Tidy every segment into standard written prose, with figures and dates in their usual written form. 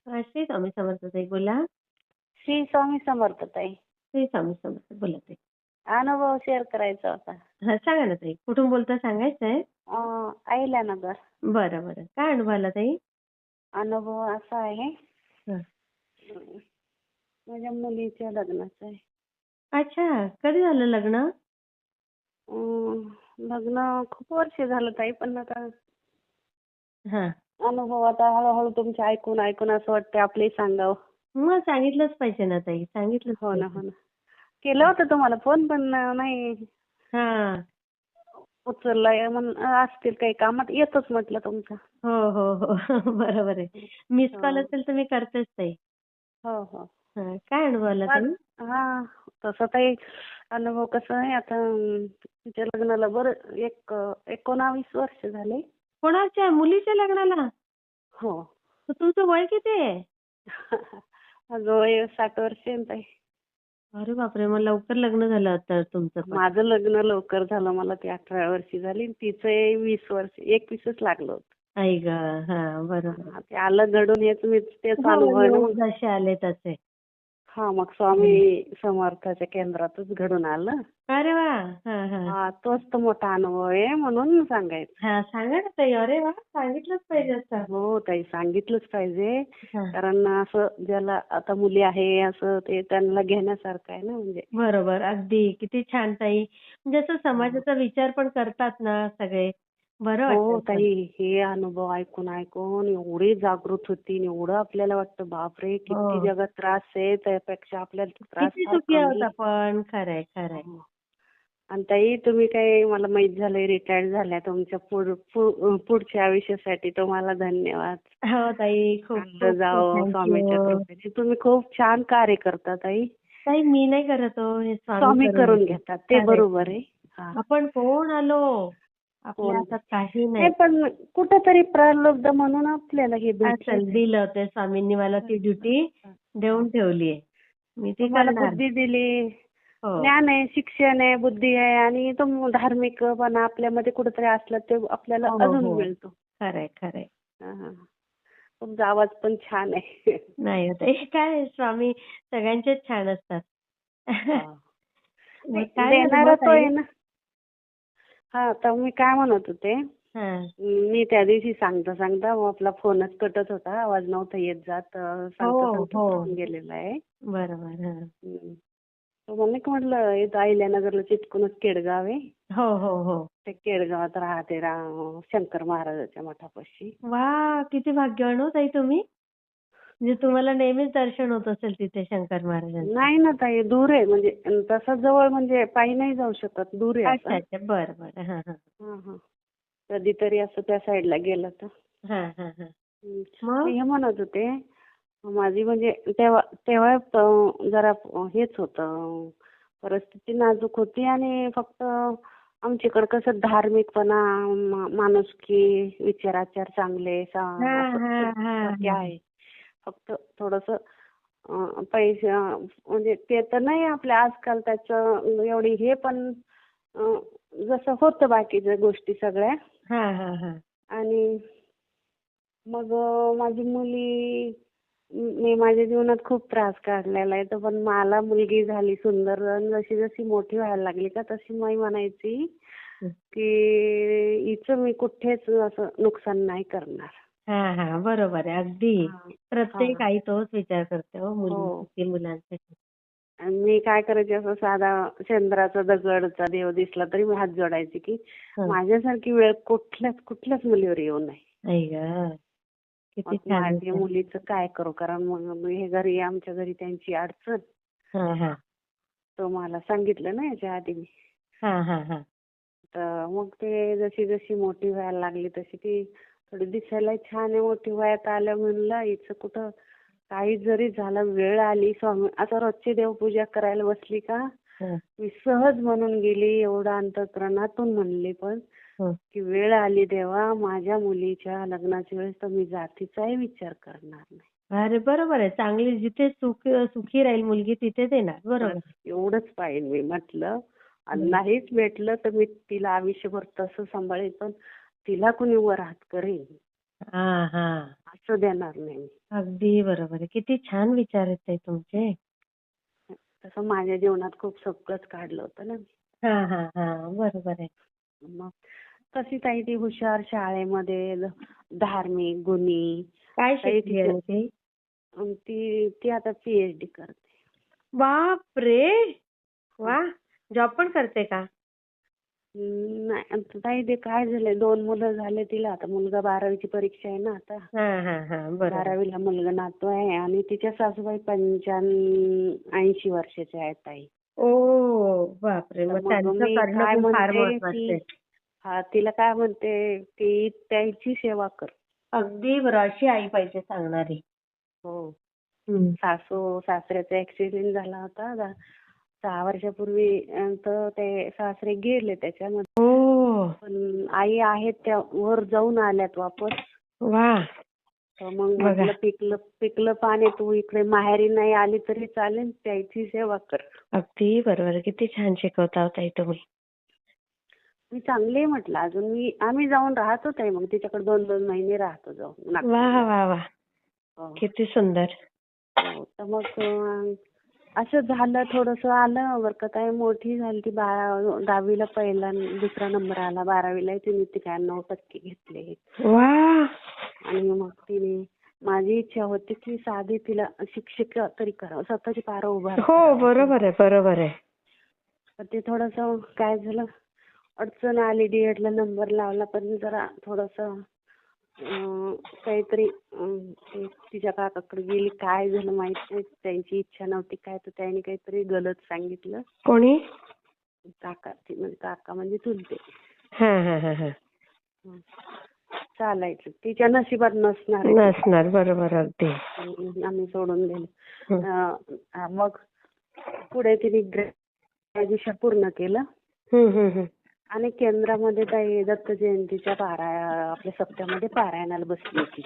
श्री स्वामी समर्थ ताई बोला. श्री स्वामी समर्थ ताई. श्री स्वामी समर्थ बोला ताई. अनुभव शेअर करायचा होता. हा सांगा ना ताई. कुठून बोलता सांगायचंय? अहिल्यानगर. बरं बरं. काय अनुभव आला ताई? अनुभव असा आहे, हं. माझ्या मुलीच्या लग्नाचा आहे. अच्छा. कधी झालं लग्न? लग्न खूप वर्ष झालं ताई, पण आता हा. अनुभव आता हळूहळू तुमचे ऐकून ऐकून असं वाटतं आपले सांगावं. मग सांगितलंच पाहिजे ना ताई. सांगितलंच हो ना, पाहिजे. हो ना. केलं होतं तुम्हाला फोन, पण नाही हा. उचललाय. म्हणून असतील काही कामात, येतोच म्हटलं तुमचा. हो हो हो. बरोबर आहे. मिस कॉल हो असेल तर मी करतेच ताई. हो हो. हा. काय अनुभव आला ताई? हा, तसं काही अनुभव कसा आहे आता, तिच्या लग्नाला बरं 19 वर्ष झाले. कोणाच्या? मुलीच्या लग्नाला? हो. तर तुमचं वय किती आहे? माझं वय 60 वर्ष आहे ताई. अरे बापरे. मग लवकर लग्न झालं आता तुमचं पण. माझं लग्न लवकर झालं. मला ती 18 वर्षी झाली. तिचं 20 वर्ष, 21च लागलं होतं. आई ग. हा बरोबर. ते आलं घडून, तेच हो, अनुभव आहे ना योग मग. जसे आले तसे. हा, मग स्वामी समर्थाच्या केंद्रातच घडून आलं. अरे वा. हा हा. हा, तोच तर मोठा अनुभव आहे, म्हणून सांगायचं. हा सांगा ना ताई. अरे वा. सांगितलंच पाहिजे असं. हो ताई, सांगितलंच पाहिजे. हा. कारण असं ज्याला आता मुली आहे असं ते त्यांना घेण्यासारखं आहे ना, म्हणजे. बरोबर. अगदी. किती छान ताई. म्हणजे असं हो समाजाचा विचार पण करतात ना सगळे. बरं वाटतं हो असं. ताई, हे अनुभव ऐकून ऐकून एवढी जागृत होती, एवढं आपल्याला वाटतं बापरे किती हो. जगात त्रास आहे, त्यापेक्षा आपल्याला त्रास किती फार सुखी आहोत कमी. आपण. खरंय खरंय. हो. आणि ताई, तुम्ही काही मला माहित झालंय रिटायर्ड झाल्या, तुमच्या पुढच्या आयुष्यासाठी तुम्हाला धन्यवाद. हो ताई. खूप चांगलं खूप खूप जावं स्वामीच्या थँक्यू. कृपेने. तुम्ही खूप छान कार्य करता ताई. ताई मी नाही करत हो. हे स्वामी स्वामी करून करून घेतात. घेतात, ते खरंय. बरोबर आहे. हा. आपण कोण आलो? आपल्या कोण हातात काही नाही, नाही. पण कुठंतरी प्रलब्ध म्हणून आपल्याला हे भेटलं. असेल दिलं ते स्वामींनी मला ती ड्युटी देऊन ठेवलीये. मी ती तुम्हाला करणार. बुद्धी दिली, हो. ज्ञान आहे, शिक्षण आहे, बुद्धी आहे, आणि तो धार्मिकपणा आपल्यामध्ये कुठेतरी असला ते आपल्याला हो, अजून हो. मिळतो. खरंय, खरंय. हा, हा. तुमचा आवाज पण छान आहे. नाही होत. हे काय स्वामी सगळ्यांचेच छान असतात. हा. मग नाही, काय झालं देणारा मग तो ताई? आहे ना. हा, तर मी काय म्हणत होते, हां. मी त्या दिवशी सांगता सांगता मग आपला फोनच कटत होता, आवाज नव्हता येत जात, सांगता हो, सांगताच हो. राहून गेलेला आहे. बरोबर. हां. तर म्हणून की म्हटलं, इथं अहिल्यानगरला चिटकूनच केडगाव आहे. हो, हो, हो. ते केडगावात राहते शंकर महाराजाच्या मठापाशी. वाह! किती भाग्यवान हो ताई तुम्ही. म्हणजे तुम्हाला नेहमीच दर्शन होत असेल तिथे शंकर महाराजांचं. नाही ना ताई, दूर आहे, म्हणजे तसं जवळ म्हणजे पायी नाही जाऊ शकत, दूर आहे अच्छा, असं. अच्छा. बरं, बरं. हां, हां. हा, हा. कधीतरी असं त्या साईडला गेलं तर. हां, हां, हां. मी मग? हे म्हणत होते, माझी म्हणजे तेव्हा तेव्हा जरा हेच होतं, परिस्थिती नाजूक होती, आणि फक्त आमच्याकडे कसं धार्मिकपणा, माणुसकी, विचाराचार चांगले हां, असं हां, हां, सगळं हां. आहे. फक्त थोडंसं पैसे म्हणजे ते तर नाही आपल्या आजकाल त्याचं एवढी हे, पण जसं होतं बाकीच्या गोष्टी सगळ्या. हां, हां, हां. आणि मग माझी मुली, मी माझ्या जीवनात खूप त्रास काढलेला आहे, तर पण मला मुलगी झाली सुंदर, आणि जशी जशी मोठी व्हायला लागली का तशी मी म्हणायची हं. की हिचं मी कुठेच असं नुकसान नाही करणार. हां, हां. बरोबर आहे. अगदी. हा, प्रत्येक हा. आई तोच विचार करते हो हो. मुलींसाठी, मुलांसाठी. आणि मी काय करायचे, असं साधा चंद्राचा दगडचा देव दिसला तरी मी हात जोडायचे की हं. माझ्यासारखी वेळ कुठल्याच मुलीवर येऊ नये. आई गं! किती मग छान माझ्या विचार. मुलीचं काय करू, कारण मग हे घरी, आमच्या घरी त्यांची अडचण, हां, हां. तो मला सांगितलं ना याच्या आधी मी. हां, हां, हां. तर मग ते जशी जशी मोठी व्हायला लागली तशी ती थोडी दिसायला छान आहे, मोठी वयात आलं, म्हणलं हिचं कुठं काही जरी झालं, वेळ आली, स्वामी आता रोजची देवपूजा करायला बसली का हं, मी सहज म्हणून गेली, एवढं अंतःकरणातून म्हणली, पण हं. की वेळ आली देवा माझ्या मुलीच्या लग्नाच्या वेळेस तर मी जातीचाही विचार करणार नाही. अरे बरोबर आहे. चांगली जिथे सुखी राहील मुलगी तिथेच येणार. बरोबर बस आहे. एवढंच पाहिजे मी म्हटलं. आणि हं. नाहीच भेटलं तर मी तिला आयुष्यभर तसं सांभाळेन, पण तिला कुणी वर हात करेल हां, हां. देणार नाही मी. अगदी बरोबर आहे. किती छान विचार आहेत ताई तुमचे. तसं माझ्या जीवनात खूप सगळंच काढलं होतं ना मी. हा. बरोबर आहे. मग कशी ताई ती हुशार शाळेमध्ये, धार्मिक, गुणी. काय ताई शिकली आणि ती? ती ती आता PhD करते. बापरे! वा. जॉब पण करते का? नाही आता ताई ते काय झालंय, 2 मुलं झाले तिला. आता मुलगा 12वीची परीक्षा आहे ना आता. हा. बरोबर. 12वीला मुलगा नातू आहे आणि तिच्या सासूबाई 85 वर्षाच्या आहेत ताई. ओ बापरे! तर मग मग त्यांचं मी करणं काय पण फार म्हणते महत्वाचं की आहे. तिला काय म्हणते की त्यांची सेवा कर. अगदी बरं. अशी आई पाहिजे सांगणारी. हो. हम्म. सासू सासऱ्याचा ऍक्सिडेंट झाला होता 6 वर्षापूर्वी. तर ते सासरे गेले त्याच्यामध्ये. ओ पण आई आहेत त्या वर जाऊन आल्यात वापस. वा. तर मग बघा. म्हटलं पिकलं पाणी तू इकडे माहेरी नाही आली तरी चालेल, त्याची सेवा कर. अगदी बरोबर. किती छान शिकवता हो ताई तुम्ही. मी चांगली आहे म्हटलं. अजून आम्ही जाऊन राहतो ताई, मग तिच्याकडे 2-2 महिने राहतो जाऊन वा नागपूरला. वा. हो. किती सुंदर. हो. तर मग असं झालं, थोडंसं आलं बरं का ताई. मोठी झाली ती 10वीला पहिला 2रा नंबर आला. 12वीला तिने 93% घेतले. वा. आणि मग तिने, माझी इच्छा होती की साधी तिला शिक्षिका तरी करावं, स्वतःची पारं उभा हो करावं. बरोबर आहे. तर ते थोडंसं काय झालं, अडचण आली. D.Edला नंबर लावला पण जरा थोडंसं काहीतरी ते तिच्या काकाकडे गेली. काय झालं माहित नाही. त्यांची इच्छा नव्हती काय, तर त्यांनी काहीतरी गलत सांगितलं. कोणी? काका म्हणजे चुलते. हा. हं. चालायचं. तिच्या नशिबात नसणार. नसणार. बरोबर. अगदी. आम्ही सोडून दिलं. मग पुढे तिने ग्रॅज्युएशन पूर्ण केलं. आणि केंद्रामध्ये काही दत्त जयंतीच्या आपल्या सप्त्यामध्ये पारायणाला बसली होती.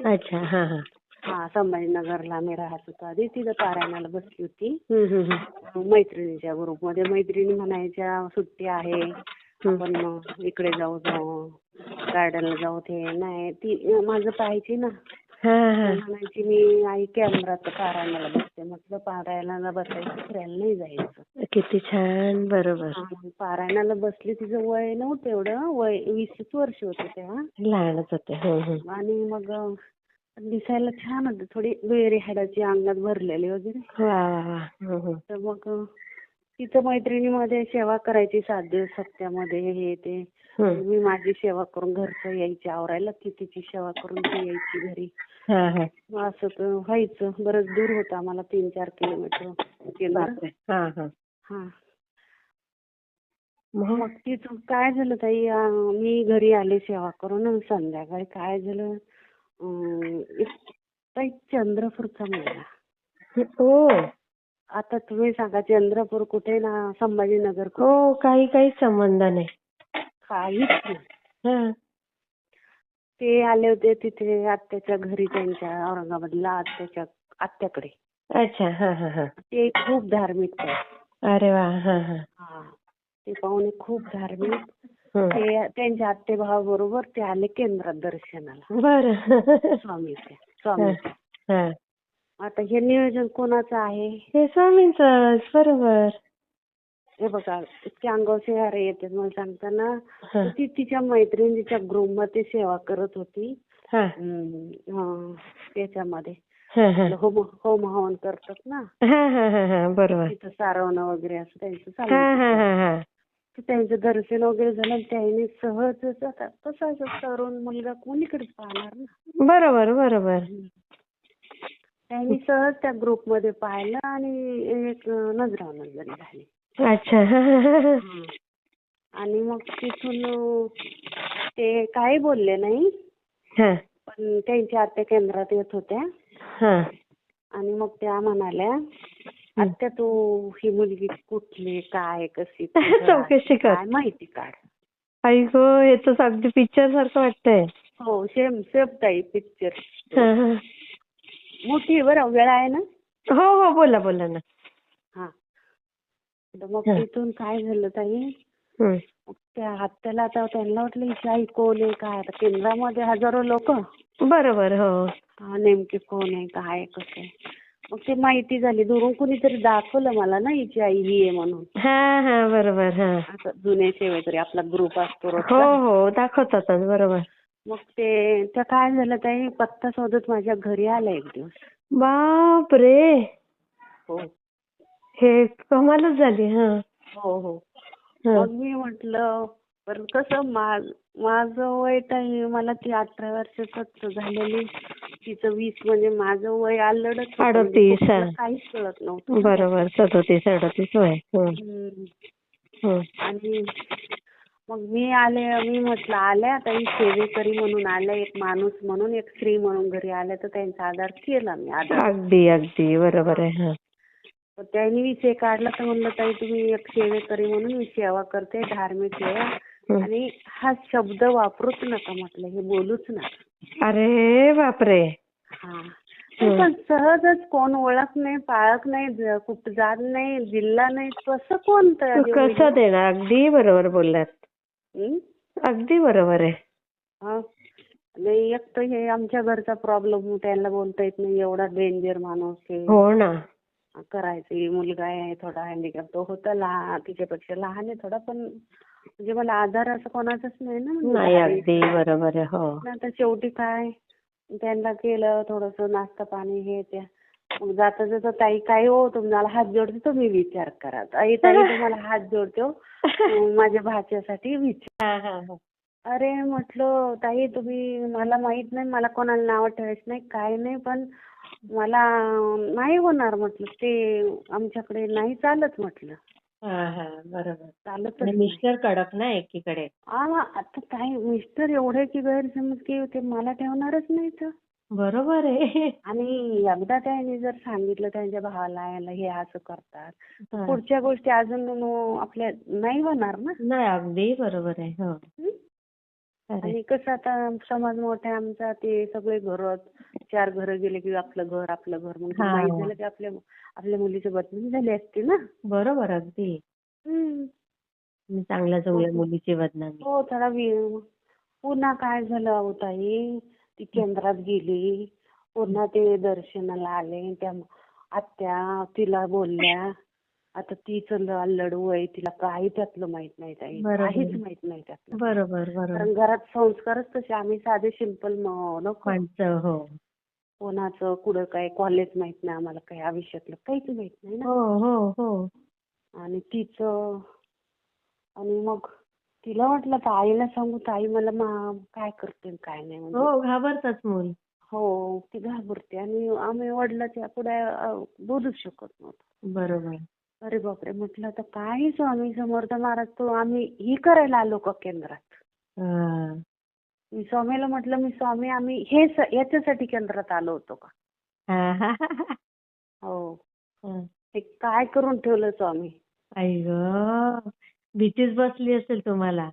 अच्छा. हा. संभाजीनगरला आम्ही राहत होतो आधी. तिथं पारायणाला बसली होती. मैत्रिणीच्या ग्रुपमध्ये. मैत्रिणी म्हणायच्या सुट्टी आहे, आपण इकडे जाऊ गार्डनला जाऊ. ते नाही, ती माझं पाहायची ना. म्हणायची मी आई केंद्रात पारायणाला बसते. म्हटलं पारायणाला बसायचं, फिरायला नाही जायचं. किती छान. बरोबर. पारायणाला बसली. तिचं वय नव्हतं एवढं, वय 20 वर्ष होते तेव्हा. लहानच होते. आणि मग दिसायला छान होते. थोडी वेरी हाडाची, अंगात भरलेली वगैरे. वा. तर मग तिथं मैत्रिणीमध्ये सेवा करायची 7 दिवस सप्त्यामध्ये. हे ते मी माझी सेवा करून घरचं यायची आवरायला, ती तिची सेवा करून ती यायची घरी. असं व्हायचं. बरंच दूर होतं आम्हाला, 3-4 किलोमीटर केंद्र. मग तिथं काय झालं ताई, मी घरी आले सेवा करून. संध्याकाळी काय झालं, ताई चंद्रपूरचा मुलगा. ओ. आता तुम्ही सांगा, चंद्रपूर कुठे ना संभाजीनगर कुठे? हो. काही संबंध नाही. काहीच नाही. ते आले होते तिथे आत्याच्या घरी, त्यांच्या औरंगाबादला आत्याकडे. अच्छा. ते खूप धार्मिक आहे. अरे वा. ते पाहुणे खूप धार्मिक. ते त्यांच्या आत्तेभावाबरोबर ते आले केंद्रात दर्शनाला. बरं. स्वामींच्या. आता हे नियोजन कोणाचं आहे? हे स्वामींचं. बरोबर. हे बघा, इतके अंगावर शहारे येतात मला सांगताना. ती तिच्या मैत्रिणीच्या ग्रुपमध्ये सेवा करत होती. त्याच्यामध्ये होम हवन करतात ना. बरोबर. तिथं सारवणं वगैरे असं त्यांचं चालू. त्यांचं दर्शन वगैरे झालं. त्याने सहजच, आता कसं तरुण मुलगा कोणीकडे पाहणार ना. बरोबर. त्यांनी सहज त्या ग्रुपमध्ये पाहिलं आणि एक नजरानजर झाली. अच्छा. आणि मग तिथून ते काही बोलले नाही. पण त्यांच्या आत्या केंद्रात येत होत्या. आणि मग त्या म्हणाल्या, आत्या तू ही मुलगी कुठली, काय, कशी, चौकशी कर, काय माहिती काढ. आई गो, हे तर अगदी पिक्चर सारखं वाटतंय. हो, सेम ताई पिक्चर. मोठी बरं, वेळ आहे ना? हो बोला ना. तर मग तिथून काय झालं ताई, हं. मग त्या आत्याला आता त्यांना वाटलं हिची आई कोण आहे काय, आता केंद्रामध्ये हजारो लोक, बरोबर. हो. नेमकी कोण आहे काय आहे, कसं आहे. मग ते माहिती झाली, दुरून कुणीतरी दाखवलं मला ना हिची आई ही आहे म्हणून. हां, हां. बरोबर. हां. असं जुने सेवेकरी आपला ग्रुप असतो हो, रोजचा. हो. दाखवतातच. बरोबर. मग ते त्या काय झालं ताई, पत्ता शोधत माझ्या घरी आल्या एक दिवस. बापरे! हो हे कमालच झाली. हां. हो हो. हं. मग मी म्हटलं, पण कसं माझं वय ताई, मला ती 18 वर्षाचंच झालेली, तिचं 20, म्हणजे माझं वय अल्लडच होतं, म्हणजे 38. कुठलं हां. काहीच कळत नव्हतं ना बरोबर. त्यातलं. 37-38 वय. हं. हम्म. हं. आणि मग मी आले, मी म्हटलं आल्या आता ही सेवेकरी म्हणून आल्या, एक माणूस म्हणून, एक स्त्री म्हणून घरी आल्या, तर त्यांचा आधार केला मी आधार. अगदी, अगदी. बरोबर आहे. हां. तर त्यांनी विषय काढला, तर म्हणलं ताई तुम्ही एक सेवेकरी म्हणून मी सेवा करते, धार्मिक आहे, हं. आणि हा शब्द वापरूच नका म्हटलं, हे बोलूच नका. अरे बापरे! हा. पण सहजच, कोण ओळख नाही, पाळख नाही, कुठं जात नाही, जिल्हा नाही, कसं कोण हे होईल? कसं देणार? अगदी बरोबर बोललात. हं? अगदी बरोबर आहे. हा. नाही, एक तर हे आमच्या घरचा प्रॉब्लेम, त्यांना बोलता येत नाही, एवढा डेंजर माणूस आहे. हो ना. करायची मुलगा आहे थोडा हँडिकॅप, तो होता लहान, तिच्यापेक्षा लहान आहे थोडा, पण म्हणजे मला आधार असं कोणाचाच नाही ना. म्हणजे नाही, धार्मिक. अगदी बरोबर आहे. हो. आता शेवटी काय, त्यांना केलं थोडंसं नाश्ता पाणी हे त्या. मग जाता जाता, ताई काय हो तुम्हाला हात जोडते, तुम्ही विचार करा. ताई तुम्हाला हात जोडते हो, माझ्या भाच्यासाठी विचार. हां, हां, हां. अरे म्हटलं ताई, तुम्ही, मला माहित नाही, मला कोणाला नाव ठेवायचं नाही काय नाही, पण मला नाही होणार म्हटलं, ते आमच्याकडे नाही चालत म्हटलं, हां, हां. बरोबर. चालतच आणि नाही. मिस्टर कडक ना एकीकडे. आता काय मिस्टर एवढे की गैरसमज की ते मला ठेवणारच नाही तर. बरोबर आहे. आणि एकदा त्यांनी जर सांगितलं त्यांच्या भावाला, याला हे असं करतात, तर हां. पुढच्या गोष्टी अजून आपल्या नाही होणार ना. नाही, अगदी बरोबर आहे. हो. हं? खरं आहे. आणि कसं आता समाज मोठा आहे आमचा, ते सगळे घर, 4 घरं गेले की आपलं घर आपलं घर, मग ते माहीत हां. झालं की आपल्या मुलीची बदनामी झाली असती ना. बरोबर. अगदी. हं. मी चांगल्या जाऊया मग मुलीची बदनामी. हो, थोडा पुन्हा काय झालं अहो ताई, ती केंद्रात गेली, पुन्हा ते दर्शनाला आले, त्या आत्या तिला बोलल्या. आता तीच अल्लडू आहे, तिला काही त्यातलं माहित नाही ताई, काहीच बरोबर. माहित नाही त्यातलं. बरोबर, बरोबर. कारण घरात संस्कारच तसे, आम्ही साधे सिंपल लोक. माणसं. हो. कोणाचं कुठं काय कॉलेज माहित नाही आम्हाला, काही आयुष्यातलं काहीच माहित नाही ना. हो, हो, हो. आणि तिचं, आणि मग तिला वाटलं तर आईला सांगू, तर आई मला काय करते काय नाही म्हणजे. हो, घाबरतच मूल. हो, ती घाबरते, आणि आम्ही वडिलाच्या पुढे बोलूच शकत नव्हतो. बरोबर. अरे बापरे, म्हटलं तर काय स्वामी समर्थ महाराज, तो आम्ही ही करायला आलो का केंद्रात. हां. मी स्वामीला म्हटलं, मी स्वामी आम्ही याच्यासाठी केंद्रात आलो होतो का. हां. हो, हं. ते काय करून ठेवलं स्वामी. आई गं! भीतीच बसली असेल तुम्हाला.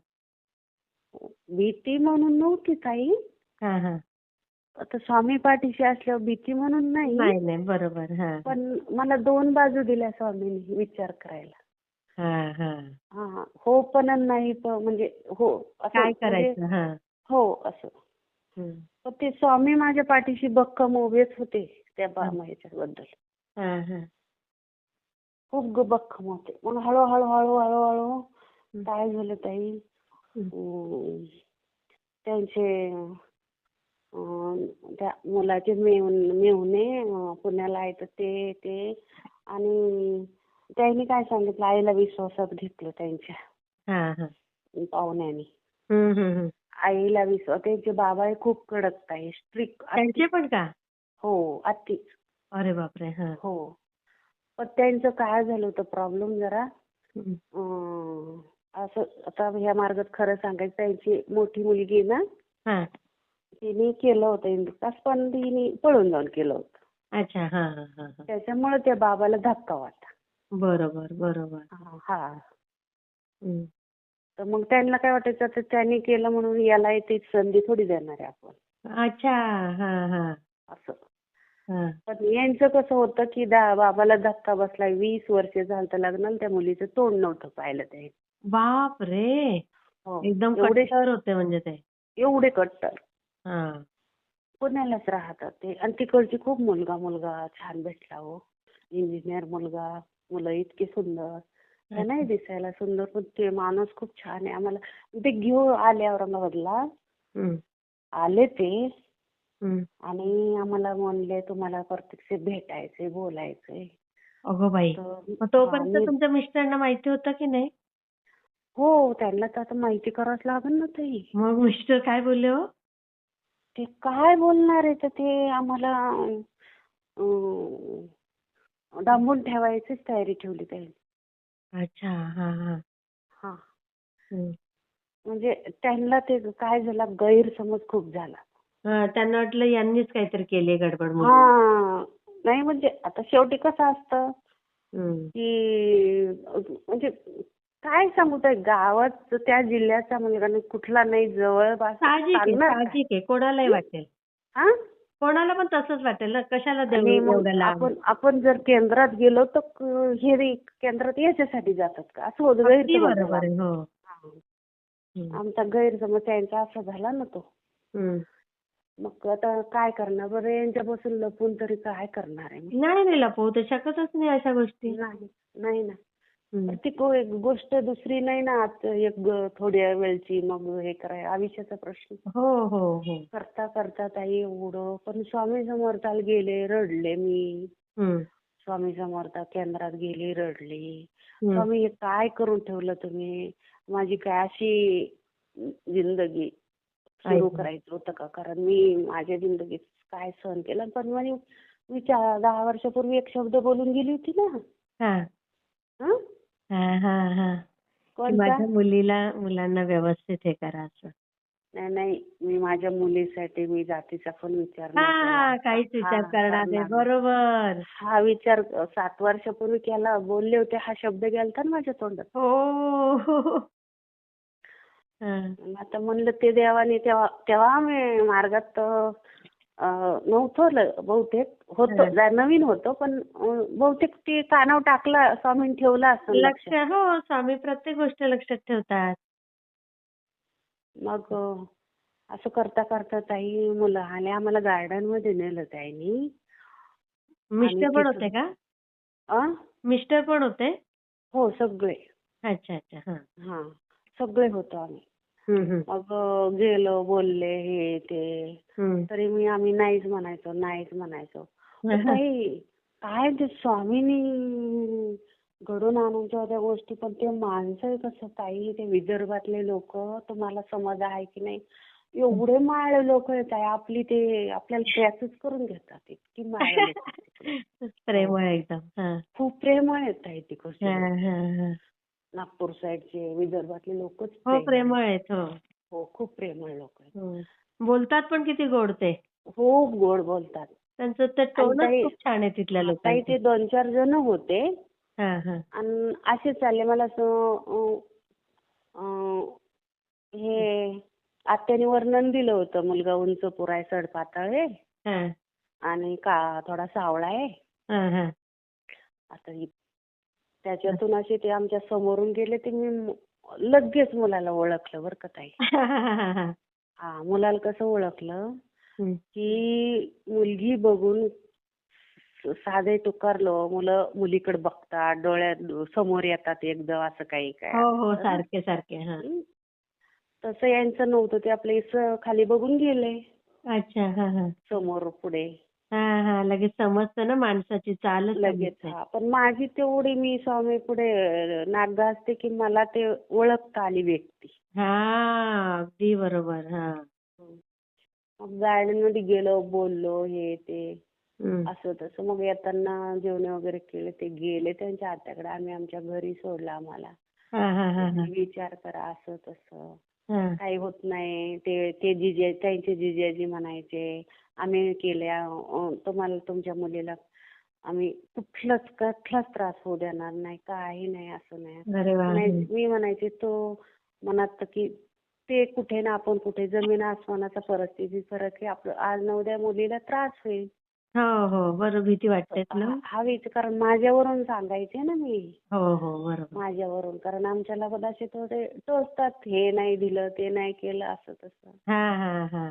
भीती म्हणून नव्हती ताई, हां, हां. आता स्वामी पाठीशी असल्यावर भीती म्हणून नाही, नाही, नाही. बरोबर. हां. पण मला 2 बाजू दिल्या स्वामींनी विचार करायला. हां, हां. हा, हो पण आणि नाही पण, म्हणजे हो असं काय म्हणजे, करायचं? हां. हो असं. हं. पण ते स्वामी माझ्या पाठीशी भक्कम उभेच होते त्या हं. ह्याच्याबद्दल. हां, हां. खूप भक्कम होते. मग हळूहळू हळूहळू हं. काय झालं ताई, हं. त्यांचे त्या मुलाचे मेहुणे पुण्याला आहेत, ते आणि त्यांनी काय सांगितलं, आईला विश्वासात घेतलं त्यांच्या हां, हां. पाहुण्याने. हं, हं, हं. आईला विश्वास, त्यांचे बाबा आहे खूप कडक ताई, स्ट्रिक्ट. त्यांचे पण का? हो, अति. अरे बापरे! हां. हो, पण त्यांचं काय झालं होतं प्रॉब्लेम जरा, हं. असं आता ह्या मार्गात खरं सांगायचं, त्यांची मोठी मुलगी ना, हां. तिने केलं होतं इंडक्टास, पण तिने पळून जाऊन केलं होतं. अच्छा. हां, हां, हां, हां. त्याच्यामुळे त्या बाबाला धक्का वाटला. बरोबर, बरोबर. हा. हं. तर मग त्यांना काय वाटायचं, तर त्यांनी केलं म्हणून याला तीच संधी थोडी देणार आहे आपण, अच्छा. हां, हां. असं. हां. पण यांचं कसं होतं की बाबाला धक्का बसलाय, 20 वर्ष झालं लग्नाला, त्या मुलीचं तोंड नव्हतं पाहिलं ते. बाप रे! हो. एकदम एवढे कट्टर होते म्हणजे ते. एवढे कट्टर. हां. पुण्यालाच राहतात ते. आणि तिकडची खूप मुलगा छान भेटला हो. इंजिनियर मुलगा. मुलं इतकी सुंदर. त्या नाही अच्छा. दिसायला सुंदर, पण ते माणूस खूप छान आहे. आम्हाला ते घेऊन आले औरंगाबादला. हं, आले ते हं. आणि आम्हाला म्हणले तुम्हाला प्रत्यक्ष भेटायचंय, बोलायचंय. अगो बाई! तर मग हां, तोपर्यंत मी तुमच्या मिस्टरांना माहिती होतं की नाही? हो, त्यांना तर आता माहिती करावंच लागेल ना ताई. मग मिस्टर काय बोलले हो? ते काय बोलणार आहे तर ते आम्हाला डांबून ठेवायचीच तयारी ठेवली त्यांनी. अच्छा. हां, हां. हां. हं. म्हणजे त्यांना ते काय झाला, गैरसमज खूप झाला. हां, त्यांना वाटलं यांनीच काहीतरी केली गडबड मुलीने. हां. नाही म्हणजे आता शेवटी कसं असतं, हं. की म्हणजे काय सांगू त्या गावात त्या जिल्ह्याचा मुलगा नाही, कुठला नाही, जवळपास साहजिक आहे, सांगणार काय? साहजिक आहे. कोणालाही हं? वाटेल. हां? कोणाला पण तसंच वाटेल ना, कशाला देऊ आणि मग एवढं लांब? आपण जर केंद्रात गेलो तर हे केंद्रात याच्यासाठी जातात का? असं होतं, अगदी गैरसमज झाला बरोबर आहे. आमचा. हो. हां. हं. आमचा गैरसमज त्यांचा असा झाला ना तो. हं. मग आता काय करणार बरं, यांच्यापासून लपून तरी काय करणार आहे मी? नाही, नाही लपवू तर शकतच नाही अशा गोष्टी. नाही, नाही ना. हं. पण ती एक गोष्ट दुसरी नाही ना, आता थोड्या वेळची मग हे कराय आयुष्याचा प्रश्न. हो, हो, हो. करता करता ताई एवढं, पण स्वामी समर्थाला गेले, रडले मी. हं. स्वामी समर्थ केंद्रात गेली, रडली. हं. स्वामी हे काय करून ठेवलं तुम्ही? माझी काय अशी जिंदगी आई सुरू गं! करायचं होतं का? कारण मी माझ्या जिंदगीत काय सहन केलं. पण मी 10 वर्षापूर्वी एक शब्द बोलून गेली होती ना. हां. हं? हां, हां, हां. की कोणता? माझ्या मुलांना व्यवस्थित हे करा असं. नाही, नाही. मी माझ्या मुलीसाठी मी जातीचा पण विचार हां, नाही केला. हां. काहीच विचार करणार नाही. करणार नाही. बरोबर. हा विचार 7 वर्षापूर्वी केला. बोलले होते. हा शब्द गेलता ना माझ्या तोंडात. हो. हां. मग आता म्हणलं ते देवाने तेव्हा तेव्हा आम्ही मार्गात नव्हतो बहुतेक. होतं हां. नवीन होतो, पण बहुतेक ते कानावर टाकला स्वामींनी, ठेवला असेल लक्षात. हो, स्वामी प्रत्येक गोष्ट लक्षात ठेवतात. मग असं करता करता ताई मुलं आले. आम्हाला गार्डनमध्ये नेलं त्यांनी. आणि मिस्टर पण तिथं होते का? अ? मिस्टर पण होते? हो, सगळे. अच्छा, अच्छा. हां. हां. सगळे होतो आम्ही. हं, हं. मग गेलो, बोलले, हे ते. हं. तरी आम्ही नाहीच म्हणायचो, नाहीच म्हणायचो. हां, पण हां. ताई काय ते स्वामींनी घडवून आणायच्या होत्या गोष्टी, पण ते माणसं कसं ताई, ते विदर्भातले लोकं, तुम्हाला समज आहे की नाही, एवढे माळ लोक आहेत आहे, आपल्याला क्रॅचच करून घेतात. इतकी माळ लोक तिकडे. हो. प्रेमळ एकदम. हां. खूप प्रेमळ आहेत ताई तिकडचे हां, लोक. हां, हां. नागपूर साईडचे, विदर्भातले लोकच हो, प्रेमळ आहेत. प्रेमळ आहेत. हो. हो, खूप प्रेमळ लोक आहेत. हो. बोलतात पण किती गोड ते. खूप गोड बोलतात. त्यांचं ते आणि टोनच ताई खूप छान आहे तिथल्या ताई लोकांचं. ते 2-4 जण होते हां, हां. आणि असेच चालले. मला असं अ, हे आत्याने वर्णन दिलं होतं. मुलगा उंच पुरा आहे, सडपातळ आहे हां. आणि थोडा सावळा आहे. हां, हां. आता त्याच्यातून असे ते आमच्या समोरून गेले, ते मी लगेच मुलाला ओळखलं बरं का ताई. हां. हां, मुलाला कसं ओळखलं, हं. की मुलगी बघून साधे टुकार मुलं मुलीकडे बघतात, डोळ्यात समोर येतात एकदम, असं काही काय हो, हो. असतं ना. सारखे, सारखे. हां. हं. तसं यांचं नव्हतं. ते आपले असं खाली बघून गेले, अच्छा. हां, हां. समोर पुढे हां, हां. लगेच समजतं ना माणसाची चालच लगेच. समजते. हां, पण माझी तेवढी मी स्वामी पुढे नाक घासते, की मला ते ओळखता आली व्यक्ती. हां. अगदी बरोबर. हां. हं. मग गार्डनमध्ये गेलो, बोललो, हे ते. हं. असं तसं. मग येताना जेवण वगैरे केले. ते गेले त्यांच्या आत्याकडे. आम्ही आमच्या घरी सोडलं आम्हाला. हां, हां, हां, तुम्ही हां. विचार करा, असं तसं. हां. काही होत नाही. त्यांचे जिजाजी म्हणायचे, आम्ही केल्या तुम्हाला, तुमच्या मुलीला आम्ही कुठलाच त्रास होऊ देणार नाही. काही नाही, असं नाही. अरे वाह! हं. मी म्हणायचे तो मनात, की ते कुठे ना आपण कुठे, जमीन आसमानाचा परिस्थिती फरक आहे. आपलं आज ना उद्या मुलीला त्रास होईल. हो, हो. बरं भीती वाटतेच ना. हवीच, कारण माझ्यावरून सांगायचे ना मी. हो, हो. बरोबर. माझ्यावरून, कारण आमच्याला कदाचित ते टोचतात, हे नाही दिलं, ते नाही केलं, असं तसं. हां, हां, हां.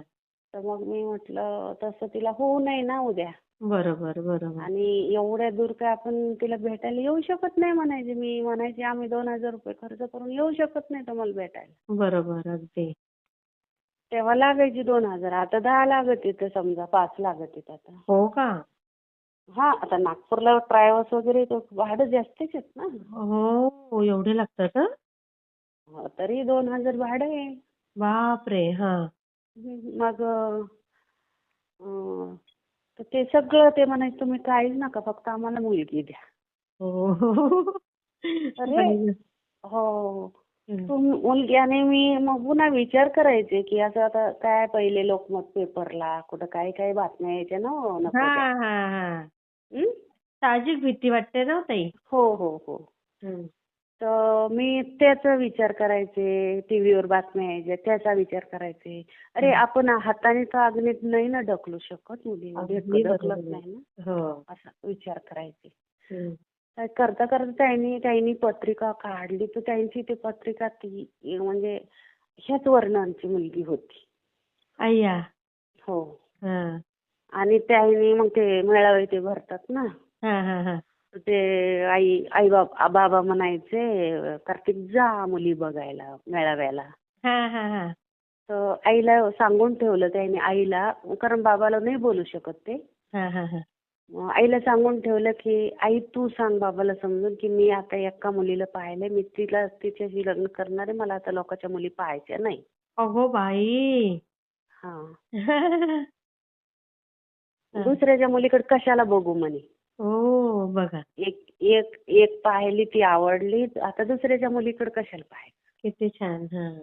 तर मग मी म्हटलं तसं तिला होऊ नये ना उद्या. बरोबर, बरोबर. आणि एवढ्या दूर काय आपण तिला भेटायला येऊ शकत नाही म्हणायचे. मी म्हणायचे आम्ही 2,000 रुपये खर्च करून येऊ शकत नाही तुम्हाला भेटायला. बरोबर, अगदी. तेव्हा लागायचे 2,000. आता 10 लागत आहेत समजा, 5 लागत आहेत आता. हो का? हां, आता नागपूरला ट्रॅव्हल्स वगैरे तर भाडं जास्तच आहेत ना. हो, एवढे लागतात हं? तरी 2,000 भाडं आहे. बापरे! हां. मग अं, तर ते सगळं ते म्हणायचे तुम्ही काहीच नका, फक्त आम्हाला मुलगी द्या. हो. अरे बरोबर. हो. हं. मुलगी, आणि मी मग पुन्हा विचार करायचे की असं आता काय पहिले लोकमत पेपरला कुठं काही काही बातम्या यायच्या ना, नको त्या. हां, हां, हां. हं? साहजिक भीती वाटते ना हो ताई. हो, हो, हो. हं. तर मी त्याचा विचार करायचे, टीव्हीवर बातम्या यायच्या त्याचा विचार करायचे. अरे हं. आपण हाताने तर अग्नीत नाही ना ढकलू शकत, मुली अगदी ढकलत बरोबर आहे. नाही ना, हो. असा विचार करायचे. हं. काय करता करता त्यांनी पत्रिका काढली, तर त्यांची ती पत्रिका ती म्हणजे ह्याच वर्णांची मुलगी होती. अय्या! हो. हां. आणि त्यांनी मग ते मेळावे ते भरतात ना, हां, हां, हां. ते बाबा म्हणायचे कार्तिक जा मुली बघायला मेळाव्याला. हां, हां, हां. तर आईला सांगून ठेवलं त्यांनी, आईला, कारण बाबाला नाही बोलू शकत ते. हां, हां, हां. आईला सांगून ठेवलं की आई तू सांग बाबाला समजून की मी आता एका मुलीला पाहिलंय, मी तिच्याशी लग्न करणार आहे, मला आता लोकांच्या मुली पाहायच्या नाही. अगो बाई! हा. हां. दुसऱ्याच्या मुलीकडे कशाला बघू म्हणे. हो, बघा. एक एक एक पाहिली ती आवडली, आता दुसऱ्याच्या मुलीकडे कशाला पाहायचं. किती छान. हां.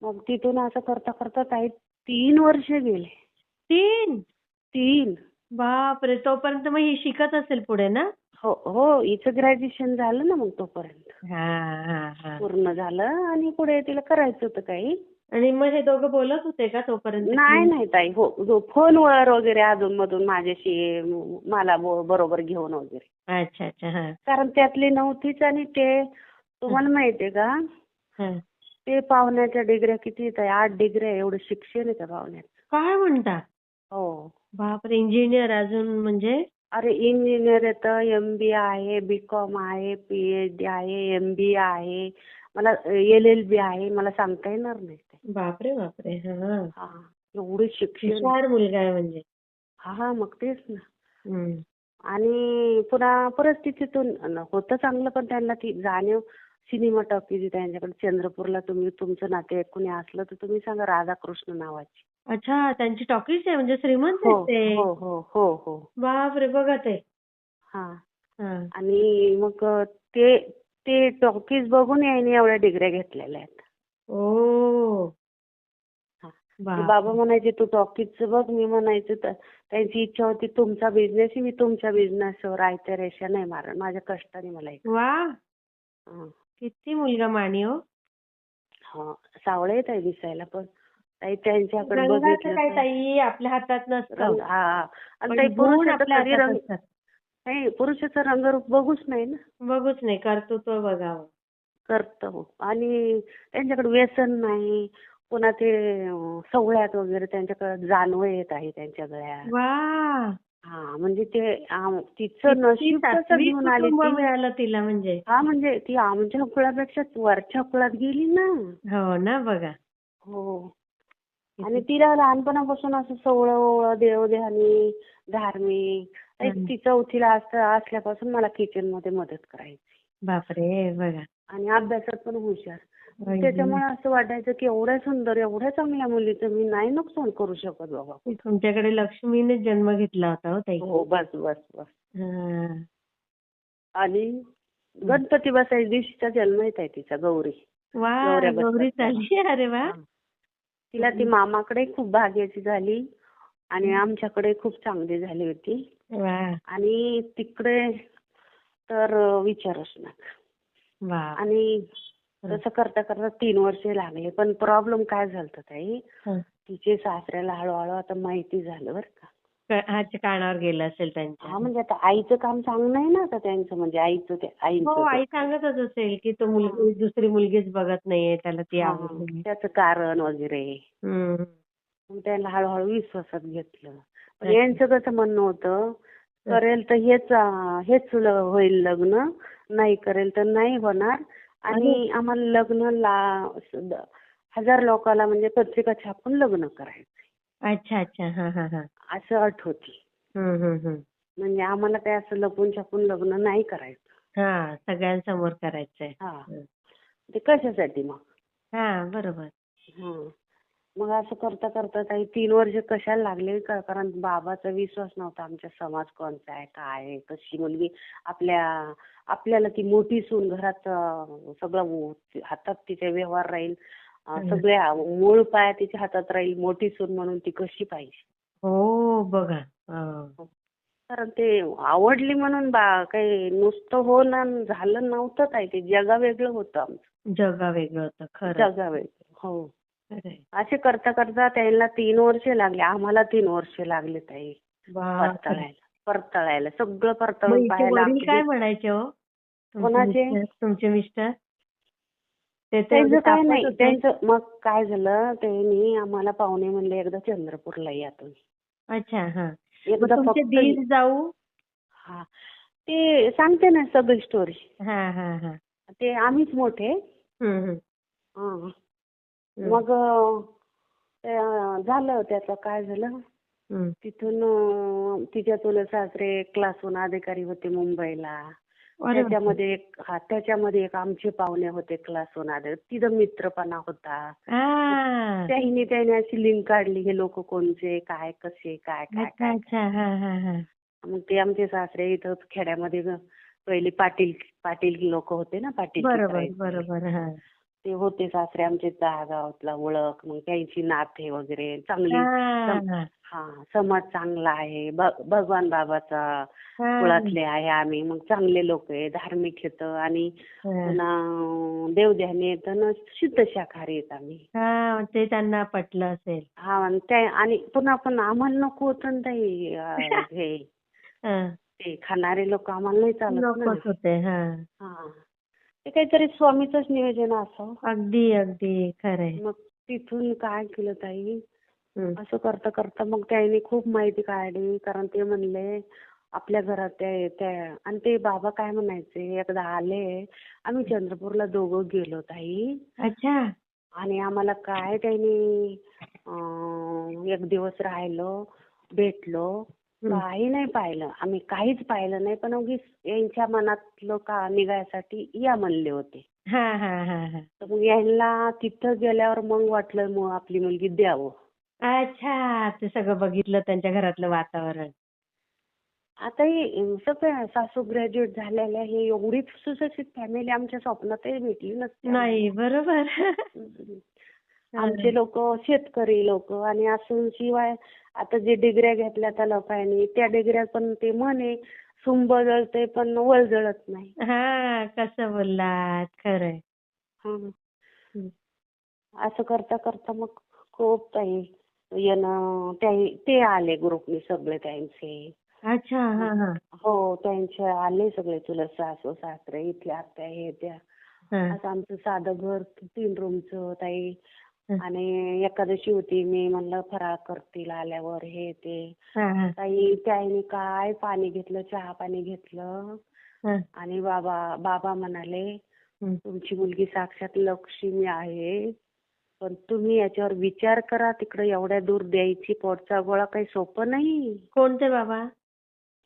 मग तिथून असं करता करता ताई 3 वर्ष गेले. 3? 3. बापरे! तोपर्यंत मग ही शिकत असेल पुढे ना? हो, हो. हिचं ग्रॅज्युएशन झालं ना मग तोपर्यंत. हां, हां, हां. पूर्ण झालं आणि पुढे तिला करायचं होतं काही. आणि मग हे दोघं बोलत होते का तोपर्यंत? नाही, नाही ताई. हो, फोनवर वगैरे अधूनमधून माझ्याशी, मला बरोबर घेऊन वगैरे. अच्छा, अच्छा. हां. कारण त्यातली नव्हतीच. आणि ते हां, तुम्हाला माहितीये का, हां. ते पाहुण्याच्या डिग्र्या किती आहेत, 8 डिग्र्या एवढं शिक्षण आहे त्या पाहुण्याचं. काय म्हणता? हो. बापरे! इंजिनिअर अजून म्हणजे? अरे इंजिनियर येतं, MBA आहे, BCom आहे, PhD आहे, MBA आहे, मला LLB आहे, मला सांगता येणार नाही ते. बापरे, बापरे! हां. हा, एवढं शिक्षण आहे. हुशार मुलगा आहे म्हणजे. हा, मग तेच ना. हं. आणि पुन्हा परिस्थितीतून होतं चांगलं, पण त्यांना ती जाणीव, सिनेमा टॉकीज त्यांच्याकडे चंद्रपूरला, तुम्ही तुमचं नातेवाईक कुणी असलं तर तुम्ही सांगा, राधाकृष्ण नावाची. अच्छा, त्यांची टॉकीज आहे म्हणजे श्रीमंत हो, आहेत ते. हो, हो, हो, हो. बापरे! बघा ते. हा. हां. आणि मग ते ते टॉकीज बघून यांनी एवढ्या डिग्र्या घेतलेल्या आहेत. ओह! हा. ते बाबा बापरे! म्हणायचे तू टॉकीजचं बघ, मी म्हणायचे तर त्यांची इच्छा होती तुमचा बिझनेस, मी तुमच्या बिझनेसवर आयत्या रेषा नाही मारणार, माझ्या कष्टाने मला एक. वाह! हा. किती मुलगा मानी हो. हा, सावळे आहेत आहे दिसायला, पण ताई त्यांच्याकडे रंगाचं बघितलं काय तर ताई आपल्या हातात नसतं. रंग, हा, आणि पण ताई गुण पुरुषाचं आपल्या कधी हातात रंग असतात. नाही, पुरुषाचं रंगरूप बघूच नाही ना. बघूच नाही, कर्तृत्व बघावं. करतो. आणि त्यांच्याकडे व्यसन नाही. पुन्हा ते सवळ्यात वगैरे त्यांच्याकडे जानवं येत आहे त्यांच्या गळ्यात. वाह! हा, म्हणजे ते तिचं किती नशीब कसं सात्विक घेऊन आली कुटुंब ती. मिळालं तिला म्हणजे. हा, म्हणजे ती आमच्या कुळापेक्षा वरच्या कुळात गेली ना. हो ना, बघा. हो. आणि किती तिला लहानपणापासून असं सवळं देवध्यानी, धार्मिक. छान. ती 4थीला असल्यापासून मला किचनमध्ये मदत करायची. बापरे! बघा. आणि अभ्यासात पण हुशार. आई गं. त्याच्यामुळे असं वाटायचं की एवढ्या सुंदर, एवढ्या चांगल्या मुलीचं मी नाही नुकसान करू शकत बाबा. तुमच्याकडे लक्ष्मीने जन्म घेतला होता हो ताई. हो, बस बस बस. हां. आणि गणपती बसायच्या दिवशीचा जन्म येत आहे तिचा, गौरी. वाह! गौऱ्या बसतात गौरी तेव्हा. चालली. अरे वाह! हा. तिला ती मामाकडे खूप भाग्याची झाली आणि आमच्याकडे खूप चांगली झाली होती. वाह! आणि तिकडे तर विचारच नका. वाह! आणि तसं करता करता 3 वर्षे लागले. पण प्रॉब्लेम काय झालता ताई, हं. तिचे सासऱ्याला हळूहळू आता माहिती झालं बरं का. अच्छा, कानावर गेलं असेल त्यांच्या. हा म्हणजे आता आईचं काम चांगलं आहे ना आता त्यांचं, म्हणजे आईचं ते हो, आईचं ते. आई सांगतच असेल की तो हा मुलगी दुसरी मुलगीच बघत नाहीये, त्याला ती हा आवडली. त्याचं कारण वगैरे. हम्म. मग त्यांना हळूहळू विश्वासात घेतलं. पण अच्छा. यांचं कसं म्हणणं होतं, करेल तर हेच होईल लग्न, नाही करेल तर नाही होणार. अरे. आणि आम्हाला लग्न 1000 लोकाला म्हणजे पत्रिका छापून लग्न करायचं, अच्छा अच्छा. हा हा हा. असं अट होती. हम्म. म्हणजे आम्हाला काय असं लपून छापून लग्न नाही करायचं. हा, सगळ्यांसमोर करायचंय. हा हं. ते कशासाठी मग. हा, बरोबर. हा मग असं करता करता काही 3 वर्ष कशाला लागले कारण बाबाचा विश्वास नव्हता आमच्या, समाज कोणता आहे, काय आहे, कशी मुलगी. आपल्याला ती मोठी सून घरात, सगळं हातात तिच्या व्यवहार राहील, सगळ्या मूळ पाया तिच्या हातात राहील, मोठी सून म्हणून ती कशी पाहिजे. हो, बघा. हो. कारण ते आवडली म्हणून काही नुसतं हो ना झालं नव्हतं, काय ते जगा वेगळं होतं आमचं. जगा वेगळं होतं, खरं. जगा वेगळं, हो. खरंय. असे करता करता त्यांना 3 वर्ष लागले, आम्हाला 3 वर्ष लागले ताई. बापरे. परतळायला सगळं मग परतळून हिचे पाहायला वडील अगदी. काय म्हणायचे हो? कोणाचे? तुमचे मिस्टर? ते तर एवढे त्यांचं काय तापट नाही, होते. त्यांचं मग काय झालं, त्यांनी आम्हाला पाहुणे म्हणले एकदा चंद्रपूरला या तुम्ही. अच्छा, हा. मग एकदा तुमचे फक्त दीर जाऊ? हा ते सांगते ना सगळी स्टोरी. हा हा हा. ते आम्हीच मोठे. हम्म. हा. हम्म. मग झालं त्याचं काय झालं, हम्म. तिथून तिच्या चुलत सासरे क्लासहून अधिकारी होते मुंबईला. अरे बापरे. त्याच्यामध्ये एक आमचे पाहुणे होते क्लासहून अधिकारी, तिथं मित्रपणा होता. हा. त्याने अशी लिंक काढली, हे लोक कोणचे, काय कसे, काय काय अच्छा काय. अच्छा. हा हा हा. मग ते आमचे सासरे इथं खेड्यामध्ये पहिले पाटील लोक होते ना, पाटीलकी बरोबर करायचे. बरोबर. हा. ते होते सासरे आमचे 10 गावातला ओळख. मग त्यांची नाते वगैरे चांगली. हा समाज चांगला आहे, भगवान बाबाचा हा कुळातले आहे आम्ही. मग चांगले लोक आहे, धार्मिक येतं आणि हा. पुन्हा देवध्यानी येतं ना, शुद्ध शाकाहारी येत आम्ही. हा, ते त्यांना पटलं असेल. हा आणि पुन्हा पण आम्हाला नको होतं ना ताई, हे हा. ते खाणारे लोक आम्हाला नाही चालत ना. नकोच होते. हा. हा ते काहीतरी स्वामीचंच नियोजन असावं. अगदी अगदी खरंय. मग तिथून काय केलं ताई, हम्म. असं करता करता मग त्यांनी खूप माहिती काढली. कारण ते म्हणले आपल्या घरात आणि ते बाबा काय म्हणायचे, एकदा आले आम्ही चंद्रपूरला दोघं गेलो ताई. अच्छा. आणि आम्हाला काय त्यांनी एक दिवस राहिलो, भेटलो, काही नाही पाहिलं आम्ही, काहीच पाहिलं नाही. पण उगीच यांच्या मनातलं का निघायसाठी या म्हणले होते. हा हा हा हा. तर मग यांना तिथं गेल्यावर मग वाटलं मग आपली मुलगी द्यावं. अच्छा, ते सगळं बघितलं त्यांच्या घरातलं वातावरण. आता हे सगळं सासू ग्रॅज्युएट झालेल्या, हे एवढी सुशिक्षित फॅमिली आमच्या स्वप्नातही भेटली नसते नाही, बरोबर. आम्हाला. आमचे लोक शेतकरी लोक, आणि असून शिवाय आता जे डिग्र्या घेतल्या त्या लोकांनी, त्या डिग्र्या पण ते म्हणे सुंब जळते पण वळ जळत नाही. हा, कसं बोललात, खरंय. हं. हं. असं करता करता मग खूप काही ते आले ग्रुपने सगळे त्यांचे. अच्छा. हा हा. हो, त्यांचे आले सगळे चुलत सासू सासरे, इथल्या आत्या हे त्या. हा. असं आमचं साधं घर 3 रूमचं ताई. हा. आणि एकादशी होती, मी म्हणलं फराळ करतील आल्यावर हे ते. हा. ताई त्याने काय पाणी घेतलं, चहा पाणी घेतलं. हा. आणि बाबा म्हणाले हं. तुमची मुलगी साक्षात लक्ष्मी आहे, पण तुम्ही याच्यावर विचार करा, तिकडे एवढ्या दूर द्यायची, पोटचा गोळा काही सोपं नाही. कोणते बाबा?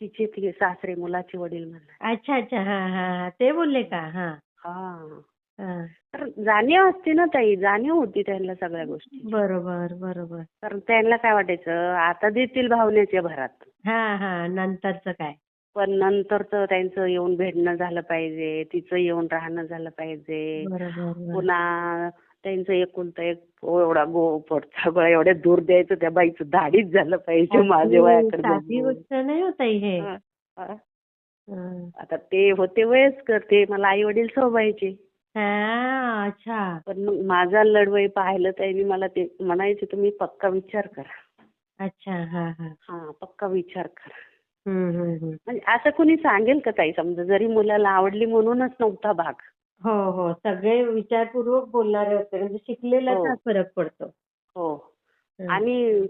तिचे सासरे, मुलाचे वडील म्हणाले. अच्छा अच्छा. हा हा. ते बोलले का? हा. हा. हा. तर जाणीव असते ना ताई, जाणीव होती त्यांना सगळ्या गोष्टी. बरोबर बरोबर. कारण त्यांना काय वाटायचं, आता देतील भावनेच्या भरात, हा हा. नंतरचं काय? पण नंतरचं त्यांचं येऊन भेटणं झालं पाहिजे, तिचं येऊन राहणं झालं पाहिजे. बरोबर. पुन्हा त्यांचं एकुलतं एक एवढा पोटचा गोळा एवढ्या दूर द्यायचं, त्या बाईचं धाडीच झालं पाहिजे माझ्या वयाकडे साधी बघून. गोष्ट नाही होत हे. हा, हा. हं. आता ते होते वयस्कर, ते मला आई वडील सोबायचे. हा. अच्छा. पण मग माझा लढवई पाहिलं त्यांनी, मला ते म्हणायचे तुम्ही पक्का विचार करा. अच्छा. हां, हां. हा, पक्का विचार कर. हं. म्हणजे असं कुणी सांगेल का ताई, समजा जरी मुलाला आवडली म्हणूनच नव्हता भाग. हो. सगळे विचारपूर्वक बोलणारे होते. म्हणजे हो, शिकलेल्याचा फरक पडतो. हो. हं. आणि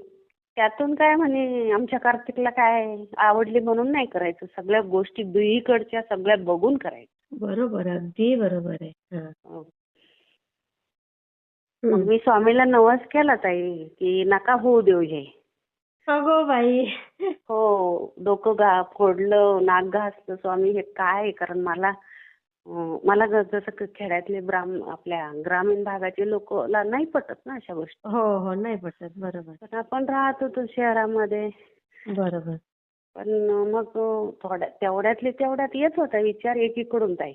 त्यातून काय म्हणे आमच्या कार्तिकला काय आवडली म्हणून नाही करायचं. सगळ्या गोष्टी दुहीकडच्या सगळ्या बघून करायचं. बरोबर. अगदी बरोबर आहे. हां. हो. मग हं. मी स्वामीला नवस केला ताई, की नका होऊ देऊ हे. अगो बाई! हो, डोकं फोडलं, नाक घासलं स्वामी हे काय आहे? कारण मला जसं खेड्यातले आपल्या ग्रामीण भागाचे लोकला नाही पटत ना अशा गोष्टी. हो. नाही पटत. बरोबर. पण आपण राहत होतो शहरामध्ये. बरोबर. पण मग तेवढ्यात येत होता विचार एकीकडून ताई.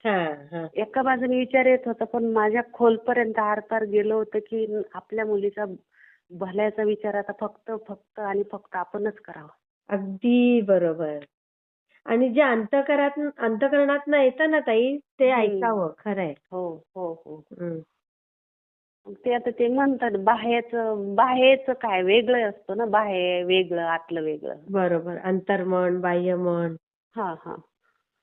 हां. एका बाजूने विचार येत होता, पण माझ्या खोलपर्यंत आरपार गेलो होतं, की आपल्या मुलीचा भल्याचा विचार आता फक्त आपणच करावा. अगदी बरोबर. आणि जे अंतःकरणातनं येतं ना ताई, ते हं. ऐकावं. खरं आहे. हो. हं. ते आता ते म्हणतात बाह्यचं काय वेगळं असतं ना, बाह्य वेगळं, आतलं वेगळं. बरोबर. अंतर्मन, बाह्यमन. हा.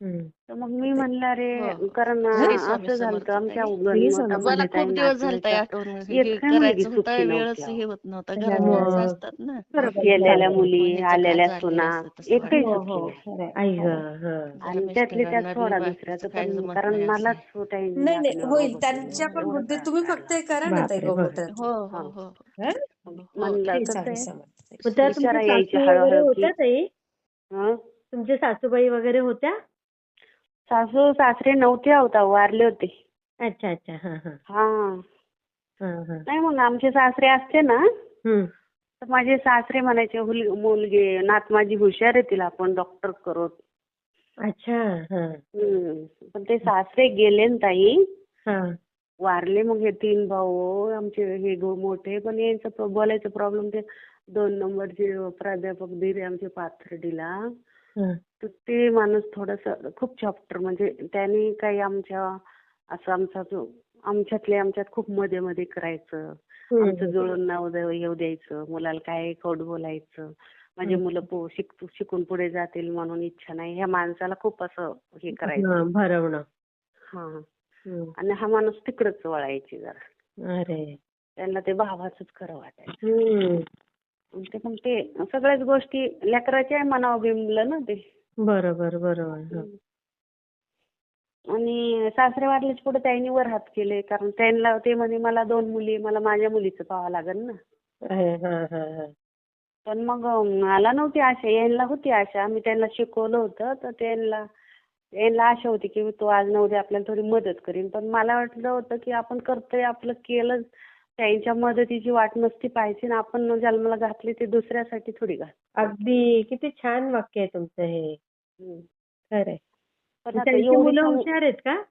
हं. तर मग मी ते म्हणलं हो. अरे, कारण श्री स्वामी असं झालं समर्थ आमच्या ताई. गणमतामध्ये मला ताई खूप दिवस झाले ताई नातेवाईकात आठवण एक हे काय मुलगी करायचं सुखी होतं, नव्हती वेळच अहो. हे होत नव्हता. घरात माणसं मग असतात ना. बरोबर. केलेल्या मुली, कोणीचं काय आलेल्या झालेलं सुना, असतं तसं एकही वाटतं. सुखी नाही. खरं आहे. आई हो. गं! हं. जरा आणि त्यातली त्यात मिस्टरांना बी सोडा बाकीचं दुसऱ्याचं, काही पण जमत कारण नाही असं. मलाच काही नाही, आपलं होईल. होत त्यांच्या नाही. पण एवढा बुद्धीत त्रास तुम्ही फक्त काढला. हे करा ना ताई बापरे! बरोबर. गोमूत्राचं. हो, हा. हो, हो. हं? हो. म्हणलं श्री कसं स्वामी आहे, समर्थ ताई. मग त्या तुमच्या विचारा यायचे सासू वगैरे हळूहळू की होत्या ताई? हं? तुमच्या सासूबाई वगैरे होत्या? सासू सासरे नव्हते होता, वारले होते. अच्छा. हां. हा. हां. नाही मग आमचे सासरे असते ना, हं. तर माझे सासरे म्हणायचे मुलगी नात माझी हुशार आहे, तिला आपण डॉक्टर करू. अच्छा. हां. पण ते सासरे गेले ना ताई, हां. वारले. मग हे 3 भाऊ आमचे हे मोठे, पण यांचं बोलायचं प्रॉब्लेम, ते 2 नंबरचे प्राध्यापक दीर आहे आमचे पाथर्डीला. हं. तर ते माणूस थोडंसं खूप चॅप्टर, म्हणजे त्यांनी काही आमच्यात खूप मध्ये करायचं. आमचं जुळून नाव येऊ द्यायचं, मुलाला काय खोट बोलायचं. माझे मुलं शिकून पुढे जातील म्हणून इच्छा नाही. ह्या माणसाला खूप असं हे करायचं. हां. भरवणं. हा. हं. आणि हा माणूस तिकडच वळायचे जरा. अरे! त्यांना ते भावाचंच खरं वाटायचं. हं. पण ते सगळ्याच गोष्टी लेकराच्या मनावर बिंबलं ना ते. बरोबर. हं. आणि सासरे वारल्याच्या पुढे त्यांनी वर हात केले, कारण त्यांना ते म्हणे मला 2 मुली, मला माझ्या मुलीचं पाहावं लागेल ना. हां. पण मग मला नव्हती आशा, यांना होती आशा. मी त्यांना शिकवलं होतं, तर यांना आशा होती की तो आज न उद्या आपल्याला थोडी मदत करीन. पण मला वाटलं होतं की आपण करतोय आपलं केलं, त्यांच्या मदतीची वाट नसती पाहायची ना. आपण जन्माला घातली ते दुसऱ्यासाठी थोडी घातली. अगदी किती छान वाक्य आहे तुमचं हे. हं. खरंय. पण आता त्यांची एवढी मुलं हुशार आहेत का?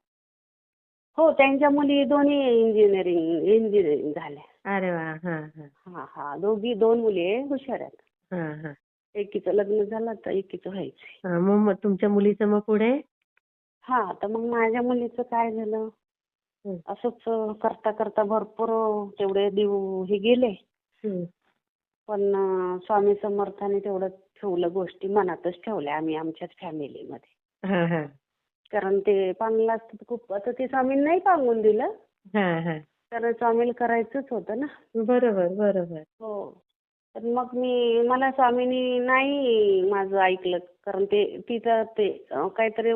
हो, त्यांच्या मुली दोन्ही इंजिनिअरिंग झाल्या. अरे वाह! हां. हा. 2 मुली आहे, हुशार आहेत. हां. एकीचं लग्न झालं, तर एकीचं व्हायचंय. मग तुमच्या मुलीचं मग पुढे? हा, तर मग माझ्या मुलीचं काय झालं, हं. असंच करता भरपूर तेवढे हे गेले. हं. पण स्वामी समर्थाने तेवढं ठेवलं, गोष्टी मनातच ठेवल्या आम्ही आमच्याच फॅमिलीमध्ये. हां. कारण ते पांगलं असतं तर खूप, आता ते स्वामींनी नाही पांगून दिलं, हां. तर स्वामीला करायचंच होतं ना. बरोबर. हो. तर मग मला स्वामींनी नाही माझं ऐकलं, कारण तिचं काहीतरी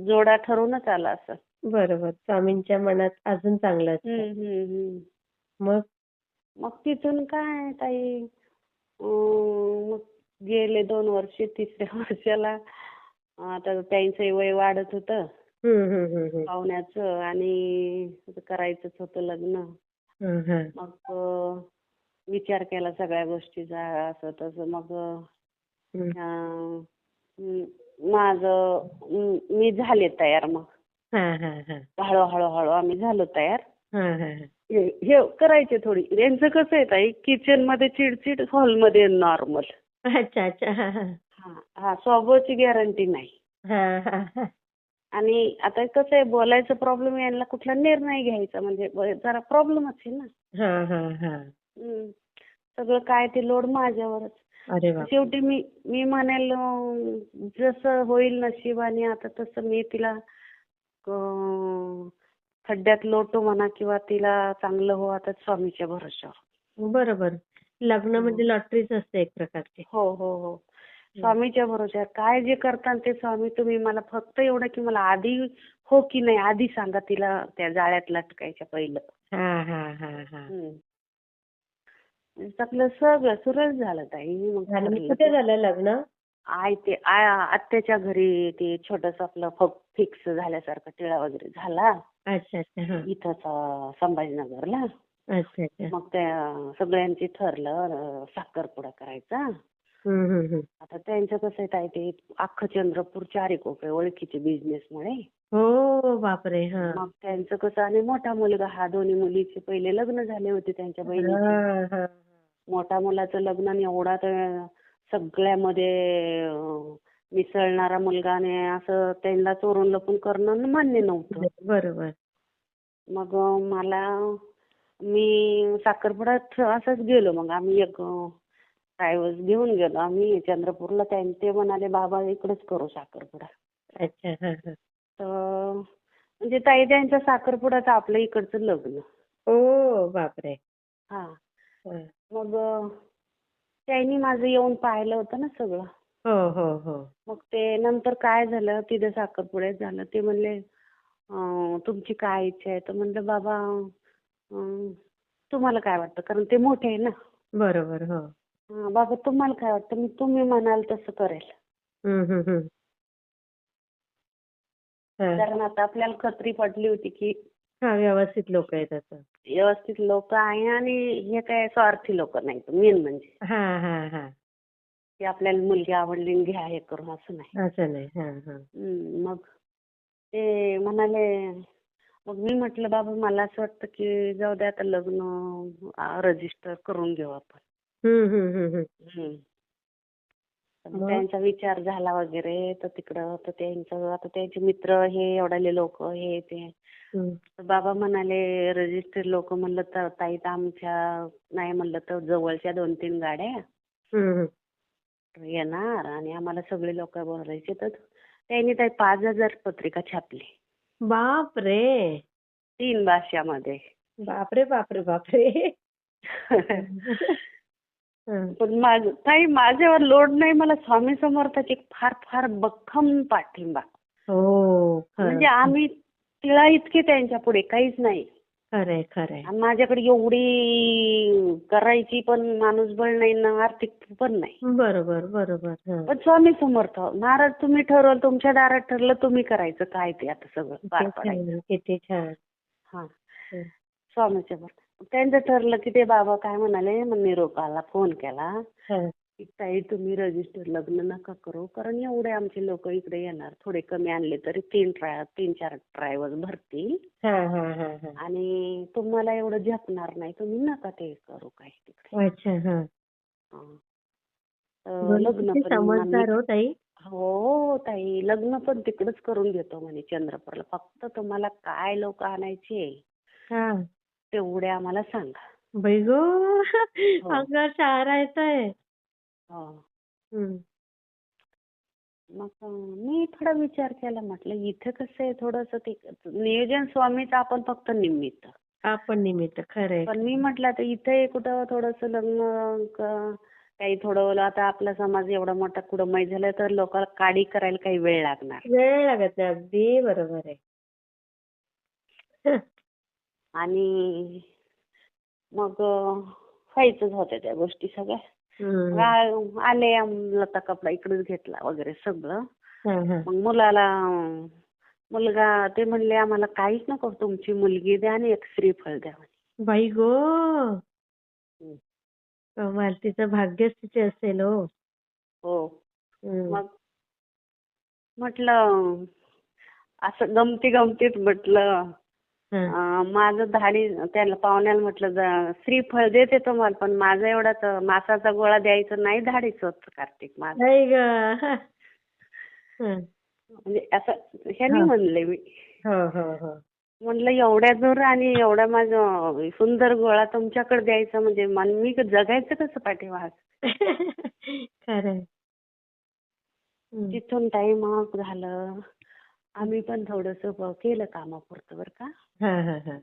जोडा ठरवूनच आला असं. बरोबर. स्वामींच्या मनात अजून चांगलं असतं. मग? मग तिथून काय ताई, मग गेले 2 वर्ष, 3ऱ्या वर्षाला आता त्यांचं वय वाढत होतं हं. पाहुण्याचं, आणि करायचंच होतं लग्न. हं. मग विचार केला सगळ्या गोष्टीचा, असं तसं. मग हं. मी झाले तयार. मग हां. हळूहळू आम्ही झालो तयार. हां. हे करायचे थोडी. यांचं कसं आहे ताई, किचन मध्ये चिडचिड, हॉलमध्ये नॉर्मल. अच्छा. हा, स्वभावाची गॅरंटी नाही. हां. आणि आता कसं आहे, बोलायचं प्रॉब्लेम, यांना कुठला निर्णय घ्यायचा म्हणजे जरा प्रॉब्लेमच आहे ना. हां. हं. सगळं काय ते लोड माझ्यावरच. अरे बाप शेवटी मी म्हणेल जसं होईल नशिबाने आता तसं मी तिला खड्ड्यात लोटू म्हणा किंवा तिला चांगलं हो आता स्वामीच्या भरोश्यावर. बरोबर. लग्न म्हणजे लॉटरीच असते एक प्रकारची. हो हो हो. स्वामीच्या भरोश्यावर काय जे करता ते स्वामी तुम्ही मला फक्त एवढं की मला आधी हो की नाही आधी सांगा तिला त्या जाळ्यात लटकायच्या पहिलं. हा हा हा हा. आपलं सगळं सुरळीत झालं ताई. मग आणि ठरलं कुठे की झालं लग्न? आत्याच्या घरी ते छोटस आपलं फिक्स झाल्यासारखं टिळा वगैरे झाला अच्छा अच्छा. हा. इथंच संभाजीनगरला. अच्छा अच्छा. मग त्या सगळ्यांची ठरलं साखरपुडा करायचा. आता त्यांचं कसं आहे ताई ते अख्खं चंद्रपूर चारी कोपरे ओळखीचे बिझनेसमुळे. हो बापरे. हा. मग त्यांचं कसं आणि मोठा मुलगा हा दोन्ही मुलीचे पहिले लग्न झाले होते त्यांच्या बहिणीचे. हा, हा. मोठ्या मुलाचं लग्न आणि एवढा तर सगळ्यामध्ये मिसळणारा मुलगा आणि असं त्यांना चोरून लपून करणं मान्य नव्हतं. बरोबर. मग मी साखरपुड्यात असंच गेलो. मग आम्ही एक ट्रॅव्हल्स घेऊन गेलो आम्ही चंद्रपूरला. ते म्हणाले बाबा इकडेच करू साखरपुडा. अच्छा. हा हा. तर म्हणजे ताई त्यांच्या साखरपुड्याचं आपल्या इकडचं लग्न. ओ बापरे. हा. हा. मग त्यांनी माझं येऊन पाहिलं होतं ना सगळं. हो हो हो. मग ते नंतर काय झालं तिथे साखरपुड्यात झालं. ते म्हणले तुमची काय इच्छा आहे? तर म्हणलं बाबा तुम्हाला काय वाटतं कारण ते मोठे आहे ना. बरोबर. हो. बाबा तुम्हाला काय वाटतं? तुम्ही म्हणाल तसं करेल. हा. कारण आता आपल्याला खात्री पटली होती की हा व्यवस्थित लोक आहेत असं. व्यवस्थित लोक आहे आणि हे काय स्वार्थी लोक नाहीत मेन म्हणजे. हा हा हा. की आपल्याला मुलगी आवडली आणि घ्या हे करून असं नाही. असं नाही. हा हा. मग ते म्हणाले मग मी म्हटलं बाबा मला असं वाटतं की जाऊ दे आता लग्न रजिस्टर करून घेऊ आपण. तर त्यांचा विचार झाला वगैरे तर तिकडं तर त्यांचं आता त्यांचे मित्र हे एवढाले लोक हे ते. तर बाबा म्हणाले रजिस्टर लोक म्हणलं तर ताई तर आमच्या नाही म्हणलं तर जवळच्या 2-3 गाड्या येणार आणि आम्हाला सगळे लोक बोलायचे. तर त्यांनी ताई 5,000 पत्रिका छापली. बापरे. 3 भाषामध्ये. बापरे बापरे बापरे. पण ताई माझ्यावर लोड नाही. मला स्वामी समर्थाची फार फार भक्कम पाठिंबा. हो. म्हणजे आम्ही तिला इतके त्यांच्या पुढे काहीच नाही. खरंय खरंय. आणि माझ्याकडे एवढी करायची पण माणूसबळ नाही ना आर्थिक पण नाही. बरोबर बरोबर. पण स्वामी समर्थ महाराज तुम्ही ठरवलं तुमच्या दारात ठरलं तुम्ही करायचं काय ते आता सगळं पार पडायचं. किती छान. हा. स्वामीच्या त्यांचं ठरलं की ते बाबा काय म्हणाले मग निरोपाला फोन केला की ताई तुम्ही रजिस्टर लग्न नका करू कारण एवढे आमचे लोक इकडे येणार. थोडे कमी आणले तरी 3-4 ड्रायव्हर भरतील आणि तुम्हाला एवढं झेपणार नाही तुम्ही नका ते करू काय तिकडे. अच्छा. लग्न समजदार हो ताई. हो ताई लग्न पण तिकडेच करून घेतो म्हणे चंद्रपूरला. फक्त तुम्हाला काय लोक आणायचे तेवढे आम्हाला सांगा. बाई गो अंगावर शहारा येतोय. मग मी थोडा विचार केला म्हटलं इथे कसं आहे थोडंसं ते नियोजन स्वामीचं आपण फक्त निमित्त. आपण निमित्त खरंय. पण मी म्हटलं आता इथे कुठं थोडंसं लग्न काही थोडं आता आपला समाज एवढा मोठा कुडमय झाला तर लोकांना काडी करायला काही वेळ लागणार. वेळ लागत नाही. अगदी बरोबर आहे. आणि मग व्हायचंच होत्या त्या गोष्टी सगळ्या. आले लता कपडा इकडेच घेतला वगैरे सगळं. मग मुलगा ते म्हणले आम्हाला काहीच नको तुमची मुलगी द्या आणि एक श्रीफळ द्या. बाई गो कमाल. तिचं भाग्यच तिचे असेल हो. हो. मग म्हटलं असं गमतीत म्हटलं माझं धाडी त्याला पाहुण्याला म्हटलं श्रीफळ देते तुम्हाला पण माझा एवढाच मासाचा गोळा द्यायचा नाही धाडीच होत कार्तिक माझं. म्हणजे असं ह्यानी म्हणले मी. म्हणलं एवढ्या दूर आणि एवढा माझं सुंदर गोळा तुमच्याकडे द्यायचा म्हणजे मी जगायचं कसं पाठीमाग. खरंय. हं. तिथून टाइम मग झालं. आम्ही पण थोडंसं केलं कामापुरतं बरं का. हां, हां, हां.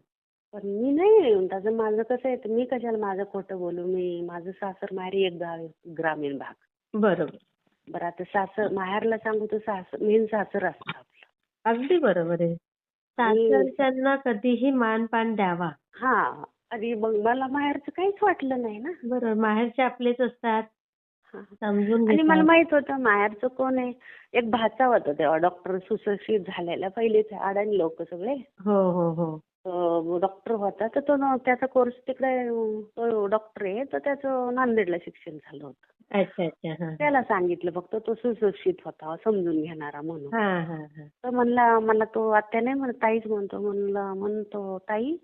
पण मी नाही त्याचं माझं कसं आहे मी कशाला माझं खोटं बोलू. माझं सासर माहेरी एक गाव आहे, ग्रामीण भाग. बरोबर. बरं आता सासर माहेरला सांगू तर मेन सासर असतं आपलं. अगदी बरोबर आहे. आणि सासरच्यांना कधीही मान-पान द्यावा. हां. आणि मग मला माहेरचं काहीच वाटलं नाही ना. बरोबर. माहेरचे आपलेच असतात. हां. समजून आणि मला घेतात. माहित होतं माहेरचं कोण आहे. एक भाचा होता तेव्हा डॉक्टर सुशिक्षित झालेला पहिलेच अडाणी लोक सगळे. हो, हो, हो. डॉक्टर होता तर त्याचा कोर्स तिकडे तो डॉक्टर आहे तर त्याचं नांदेडला शिक्षण झालं होतं. अच्छा, अच्छा. हां. त्याला सांगितलं फक्त तो सुशिक्षित होता समजून घेणारा म्हणून. हां, हां, हां. तर मला तो आत्या नाही म्हणत ताईच म्हणतो. म्हणतो ताई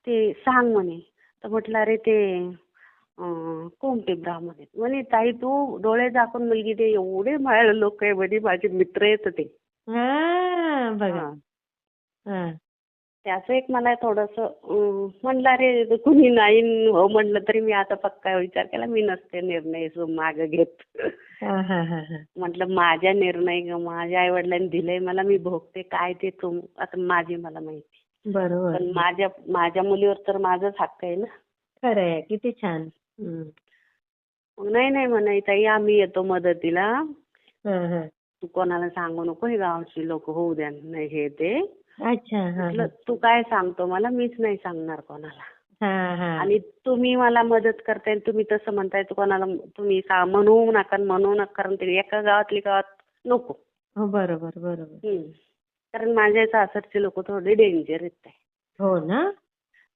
ते सांग म्हणे. तर म्हटलं अरे ते कोणते ब्राह्मण आहेत. म्हणे ताई तू डोळे झाकून मुलगी ते एवढे लोक आहे म्हणे माझे मित्र आहेत ते. हां, बघा. हां. हां. त्याचं एक मला थोडंसं म्हणलं अरे कुणी नाही हो म्हणलं तरी मी आता पक्का विचार केला मी नसते निर्णय मागं घेत. हां, हां, हां, हां. म्हटलं माझ्या निर्णय माझ्या आई वडिलांनी दिलंय मला मी भोगते काय ते आता माझी मला माहिती. बरोबर. पण माझ्या मुलीवर तर माझाच हक्क आहे ना. खरं आहे. किती छान. हं. मग नाही म्हणाय ताई आम्ही येतो मदतीला. हां, हां. तू कोणाला सांगू नको हे गावची लोक होऊ द्या नाही हे ते. अच्छा. हां, म्हटलं हां. तू काय सांगतो मला मीच नाही सांगणार कोणाला. हां, हां. आणि तुम्ही मला मदत करताय तुम्ही तसं म्हणताय कोणाला तुम्ही म्हणू नका कारण ते एका गावात नको. हो, बरोबर, बरोबर. कारण माझ्या सासरचे लोक थोडे डेंजर आहेत. हो ना?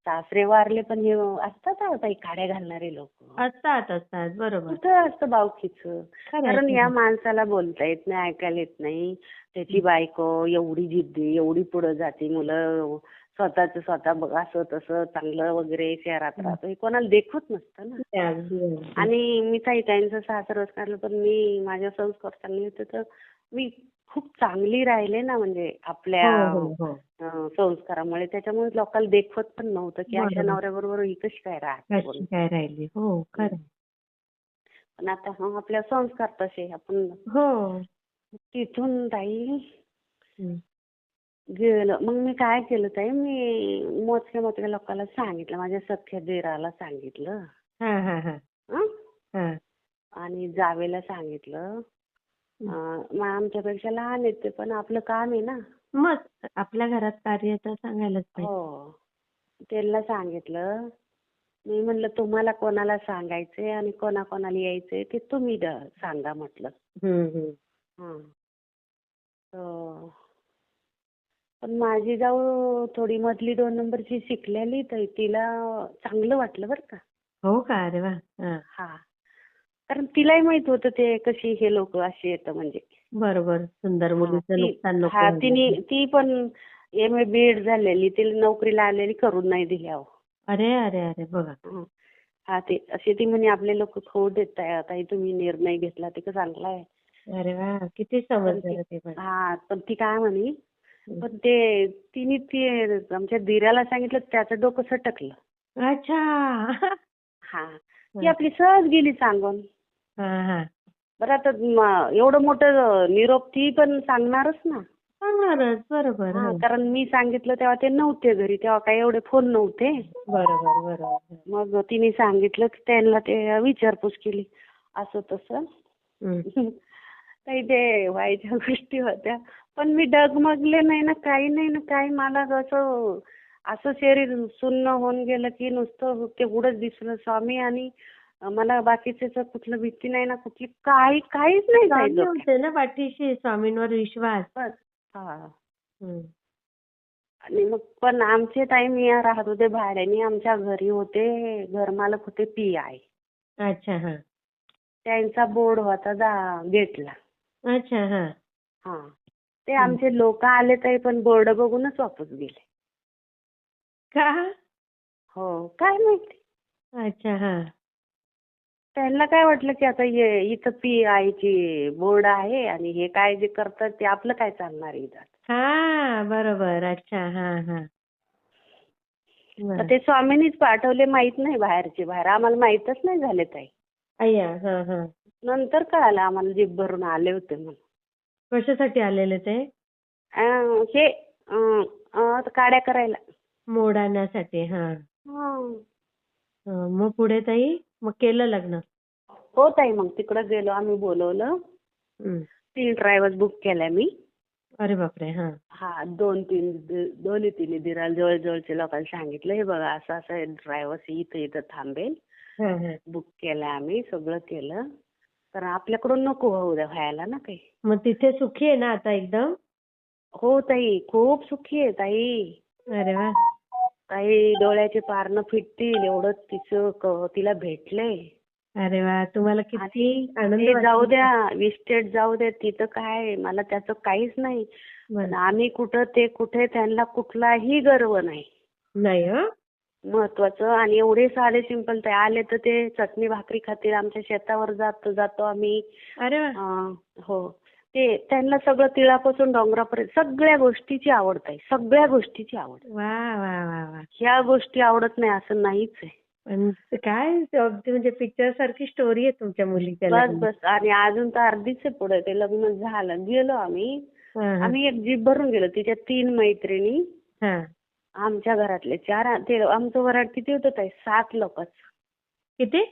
सासरे वारले पण हे असतात ताई काड्या घालणारे लोक. असतात, असतात. बरोबर. कुठं असतं बावखीचं. खरं आहे, कारण खरं या आहे. माणसाला बोलता येत नाही ऐकायला येत नाही. त्याची बायको एवढी जिद्दी एवढी पुढे जाते मुलं स्वतः बघ असं तसं चांगलं वगैरे शहरात राहतो हे कोणाला देखवत नसतं ना. ते अगदी, अगदी. आणि मी त्यांचं सासरच काढलं पण मी माझ्या संस्कार चांगले होते तर मी खूप चांगली राहिले ना म्हणजे आपल्या हो, हो, हो. संस्कारामुळे त्याच्यामुळे लोकांना देखवत पण नव्हतं की अशा बरोबर. नवऱ्याबरोबर ही कशी काय राहते कशी काय राहिली. हो, खरं आहे. पण आता आपल्या संस्कार तसे आपण हो. तिथून ताई हं. गेलं. मग मी काय केलं ताई मी मोजक्या लोकांना सांगितलं माझ्या सख्या दिराला सांगितलं. हां, हां, हां. हं? हां. आणि जावेला सांगितलं. मग आमच्यापेक्षा लहान आहेत ते पण आपलं काम आहे ना. मग आपल्या घरात कार्य तर सांगायलाच पाहिजे. हो. त्यांना सांगितलं. मी म्हणलं तुम्हाला कोणाला सांगायचंय आणि कोणाकोणाला यायचंय ते तुम्ही सांगा म्हटलं. हं, हं. हं. पण माझी जाऊ थोडी मधली 2 नंबरची शिकलेली तर तिला चांगलं वाटलं बरं का. हो का? अरे वाह! हां. हां. कारण तिलाही माहित होतं ते कशी हे लोक असे येतं म्हणजे. बरोबर. सुंदर मुलीचं नुकसान नको तिने व्हायला. ती पण MA BEd झालेली तिला नोकरीला आलेली करून नाही दिली अहो. अरे, अरे, अरे! बघा. हं. ते अशी ती म्हणे आपले लोक खाऊ देत ताई तुम्ही निर्णय घेतला ते चांगला आहे. अरे वाह! किती समजदार ते पण. पण ती काय म्हणे हं. पण तिने आमच्या दिराला सांगितलं त्याचं डोकं सटकलं. अच्छा! ती आपली सहज गेली सांगून. हां, हां. बरं आता एवढं मोठं निरोप ती पण सांगणारच ना. सांगणारच. बरोबर. हो. कारण मी सांगितलं तेव्हा ते नव्हते घरी तेव्हा काही एवढे फोन नव्हते. बरोबर, बरोबर. मग तिने सांगितलं त्यांना ते विचारपूस केली असं तसं. हं. काही ते व्हायच्या गोष्टी होत्या. पण मी डगमगले नाही ना काही नाही ना काही मला असं शरीर सुन्न होऊन गेलं की नुसतं तेवढंच दिसलं स्वामी आणि मला बाकीचं कुठलं भीती नाही ना कुठली काहीच नाही स्वामी जायचं. होते ना पाठीशी. स्वामींवर विश्वास. बस. हां. हं. आणि मग पण आमचे ताई मी राहत होते भाड्याने आमच्या घरी होते घरमालक होते PI. अच्छा. हां. त्यांचा बोर्ड होता गेटला. अच्छा. हां. ते आमचे लोक आले ताई पण बोर्ड बघूनच वापस गेले. का? हो. काय माहिती. अच्छा. हां. त्यांना काय वाटलं की आता इथं PI ची बोर्ड आहे आणि हे काय जे करतात ते आपलं काय चालणार इथं. हा बरोबर. अच्छा. हा हा. तर बरं. ते स्वामींनीच पाठवले, माहित नाही बाहेरचे बाहेर. आम्हाला माहीतच नाही झाले ताई. अय्या. हा हा. नंतर कळालं आम्हाला जीभ भरून आले होते म्हणून. कशासाठी आलेले ते? हे काड्या करायला. मोड आणण्यासाठी. हा. हं. मग पुढे ताई मग केलं लग्न? हो ताई, मग तिकडे गेलो आम्ही, बोलवलं. हं. 3 ट्रॅव्हल्स बुक केल्या मी. अरे बापरे. हा. हा, दोन्ही तिन्ही दिराला जवळजवळच्या लोकांना सांगितलं, हे बघा असं असं ट्रॅव्हल्स इथं इथं थांबेल. हा हा. बुक केलं आम्ही, सगळं केलं. कारण आपल्याकडून नको होऊ द्या व्हायला ना काही. मग तिथे सुखी आहे ना आता एकदम? हो ताई, खूप सुखी आहे ताई. अरे वा. ताई डोळ्याचे पारणं फिटतील एवढं तिला भेटलंय. अरे वा. तुम्हाला किती आणि आनंद ते जाऊ वाटतो? द्या, विस्टेट जाऊ द्या, तिथं काय मला त्याचं काहीच नाही. पण बरं. आम्ही कुठं ते कुठे, त्यांना कुठलाही गर्व नाही. नाही हं? महत्वाचं. आणि एवढे साधे सिंपल ते आले तर ते चटणी भाकरी खातील, आमच्या शेतावर जातो आम्ही. अरे वा. हो, ते त्यांना सगळं तिळापासून डोंगरापर्यंत सगळ्या गोष्टीची आवड आहे, सगळ्या गोष्टीची आवड. वा वा वा वा. ह्या गोष्टी आवडत नाही असं नाहीच आहे. पण ते काय अगदी म्हणजे पिक्चर सारखी स्टोरी आहे तुमच्या मुलीच्या बस लग्नाची. बस. आणि अजून तर अर्धीच आहे पुढे. ते लग्न झालं, गेलो आम्ही. हा हा. आम्ही एक जीप भरून गेलो. तिच्या 3 मैत्रिणी, हा. आमच्या घरातले 4. ते आमचं वराड किती होतं ताई? 7 लोकच. किती?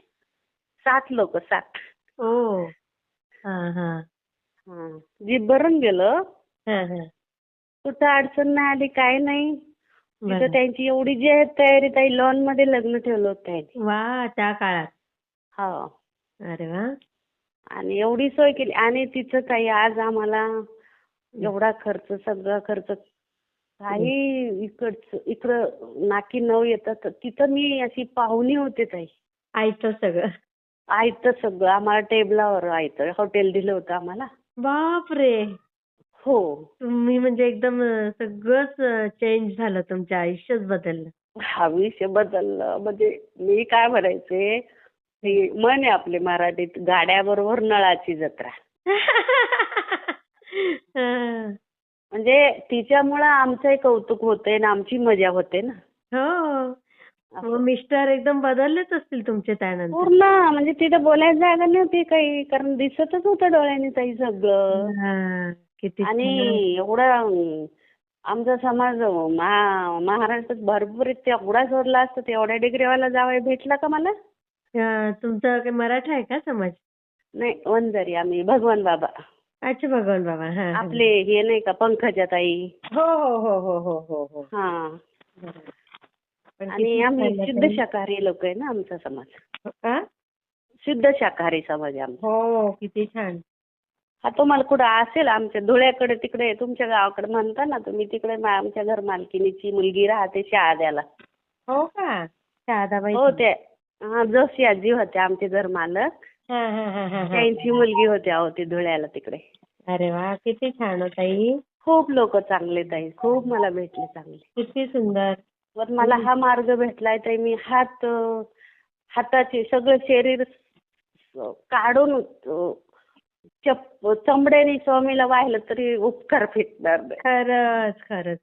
7 लोक, 7. ओ. हा हा. जीप भरून गेलो. हा हा. कुठं अडचण नाही आली, काय नाही. तिथं बरं. त्यांची एवढी जी आहे तयारी ताई, लॉन मध्ये लग्न ठेवलं होतं त्यांनी. वा. त्या काळात. हो. अरे वा. आणि एवढी सोय केली. आणि तिचं ताई आज आम्हाला एवढा खर्च, सगळा खर्च काही इकडं नाकी नऊ येतात. तिथं मी अशी पाहुणी होते ताई. आयतं सगळं. आयतं सगळं आम्हाला टेबलावर आयतं. हॉटेल दिलं होतं आम्हाला. बापरे. हो. तुम्ही म्हणजे एकदम सगळंच चेंज झालं, तुमचं आयुष्यच बदललं. हा विषय बदलला. म्हणजे मी काय म्हणायचे, हे म्हण आहे आपले मराठीत, गाड्याबरोबर नळाची जत्रा. हं. म्हणजे तिच्यामुळं आमचंही कौतुक होतंय आणि आमची मजा होते ना. हो. असं. मग मिस्टर एकदम बदललेच असतील तुमचे त्यानंतर. पूर्ण म्हणजे तिथं बोलायला जागा नव्हती काही, कारण दिसतच होतं डोळ्यांनी ताई सगळं. हां. किती आणि छान. एवढं आमचा समाज महाराष्ट्रात भरपूर आहे. तेवढा सोडला असता, तेवढ्या डिग्रीवाला जावई भेटला का मला? तुमचा काही मराठा आहे का समाज? नाही, वंजारी आम्ही, भगवान बाबा. अच्छा, भगवान बाबा. हां, हां. आपले हे नाही का, पंकजा ताई. हो, हो, हो, हो, हो, हो, हो. हा. बरोबर. पण आणि किती आम्ही छान शुद्ध ताई. शाकाहारी लोक आहे ना आमचा समाज. आ? शुद्ध शाकाहारी समाज आहे आमचा. हो, किती छान. हा, तुम्हाला कुठं असेल आमच्या धुळ्याकडे, तिकडे तुमच्या गावाकडे म्हणता ना तुम्ही, तिकडे आमच्या घर मालकिनीची मुलगी राहते शहाद्याला. हो का? शहादाबाई. हो, ते जोशी आजी होते आमचे घर मालक. हां, हां, हां, हां, हां. त्यांची मुलगी होती अहो ती धुळ्याला तिकडे. अरे वा, किती छान हो ताई. खूप लोक चांगले ताई, खूप मला भेटले चांगले. किती सुंदर. पण मला हा मार्ग भेटलाय ताई. मी हाताचे सगळं शरीर काढून चमड्याने स्वामीला वाहिलं तरी उपकार फिटणार नाही. खरंच खरंच.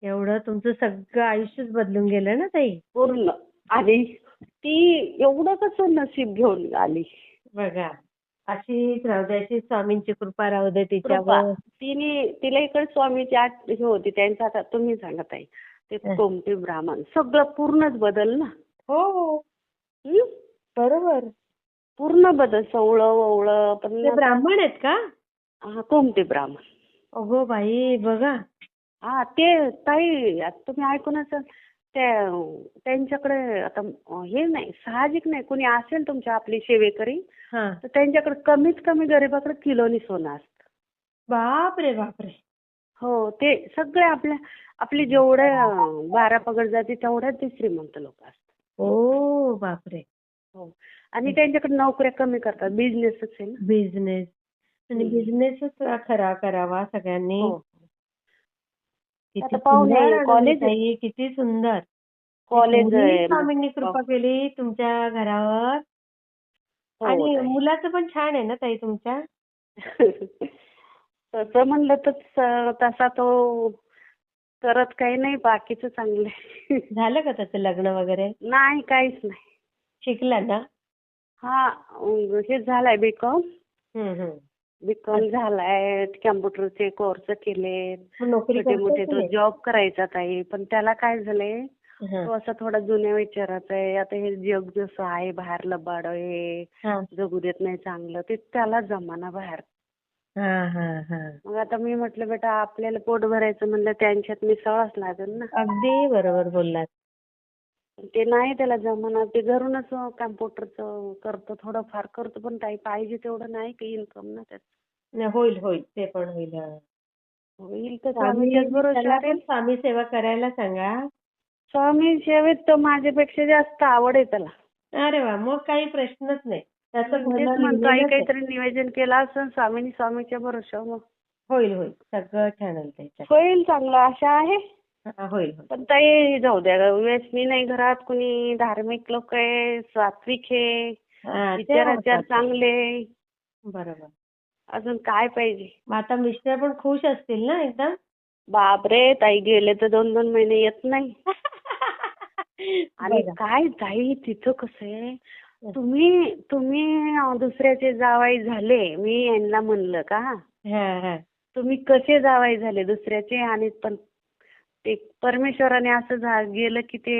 एवढं तुमचं सगळं आयुष्यच बदलून गेलं ना ताई. पूर्ण. आणि ती एवढं कसं नशीब घेऊन आली. बघा, अशीच राहू दे, अशीच स्वामींची कृपा राहू दे कृपा. तिच्यावर. तिला इकडे स्वामीची आठ हे होती त्यांचा. आता तुम्ही सांगा ताई, ते कोमटी ब्राह्मण सगळं पूर्णच बदल ना. हो, हं? बरोबर. पूर्ण बदल, सवळं ववळं. पण ते ब्राह्मण आहेत का? कोमटी ब्राह्मण. अगो बाई, बघा. हा, ते ताई आता तुम्ही ऐकून असाल, त्यांच्याकडे आता हे नाही, साहजिक नाही, कुणी असेल तुमच्या आपली सेवेकरी हां. तर त्यांच्याकडे कमीत कमी गरिबाकडे किलोनी सोनं असतं. बापरे बापरे. हो, ते सगळे आपली जेवढ्या 12 पगड जाती तेवढ्याच ते श्रीमंत लोक असतात. ओ बापरे. हो. आणि त्यांच्याकडे नोकऱ्या कमी करतात, बिझनेसच आहे ना. बिझनेस. आणि बिझनेसच खरा करावा सगळ्यांनी. हो. किती आता पाहुणे, सुंदर अनुभव कॉलेज ताई, किती सुंदर. कॉलेज एवढी आहे. स्वामींनी कृपा केली तुमच्या घरावर. हो आणि ताई. मुलाचं पण छान आहे ना ताई तुमच्या? तसं म्हणलं तर तसा तो करत काही नाही, बाकीचं चांगलं आहे. झालं का त्याचं लग्न वगैरे? नाही, काहीच नाही. शिकला ना? हा हे झालाय बीकॉम. हम्म. बीकॉम झालाय, कम्प्युटरचे कोर्स केलेत. मग नोकरी छोटे करतोय मोठे की तो नाही? जॉब करायचा ताई, पण त्याला काय झालंय, हा. तो असा थोडा जुन्या विचाराचा आहे. आता हे जग जसं आहे बाहेर लबाड आहे, हा जगू देत नाही चांगलं, ते त्याला जमाना बाहेर. हा हा हा. मग आता मी म्हटलं बेटा आपल्याला पोट भरायचं म्हणलं त्यांच्यात मिसळावंच लागेल ना. अगदी बरोबर बोललात. ते नाही त्याला जमाना, ते घरूनच कम्प्युटरचं करतो, थोडंफार करतो, पण ताई पाहिजे तेवढं नाही की इन्कम ना त्यात. नाही, होईल होईल, ते पण होईल. हा. होईल तर स्वामी स्वामीच्याच त्याला भरोश्यावर पण आहे. स्वामी सेवा करायला सांगा. स्वामी सेवेत तर माझ्यापेक्षा जास्त आवड आहे त्याला. अरे वा, मग काही प्रश्नच नाही. त्याचं तेच भलं म्हणतो आई लिहिलेलंच आहे. काहीतरी नियोजन केलं असं स्वामीच्या भरोश्यावर मग होईल होईल, सगळं छान होईल त्याच्यात. होईल, चांगलं आशा आहे. हा, होईल होईल. पण ताई जाऊ द्या, व्यसनी नाही घरात कुणी, धार्मिक लोक आहे, सात्विक आहे, हा, ते विचाराचार महत्वाचं. चांगले. बरोबर. अजून काय पाहिजे. मग आता मिस्टर पण खुश असतील ना एकदम? बापरे ताई, गेले तर 2-2 महिने येत नाही. आणि बघा. काय ताई तिथं कसं आहे, तुम्ही दुसऱ्याचे जावाई झाले, मी यांना म्हणलं का हा हा. तुम्ही कसे जावाई झाले दुसऱ्याचे, आणि पण ते परमेश्वराने असं गेलं की ते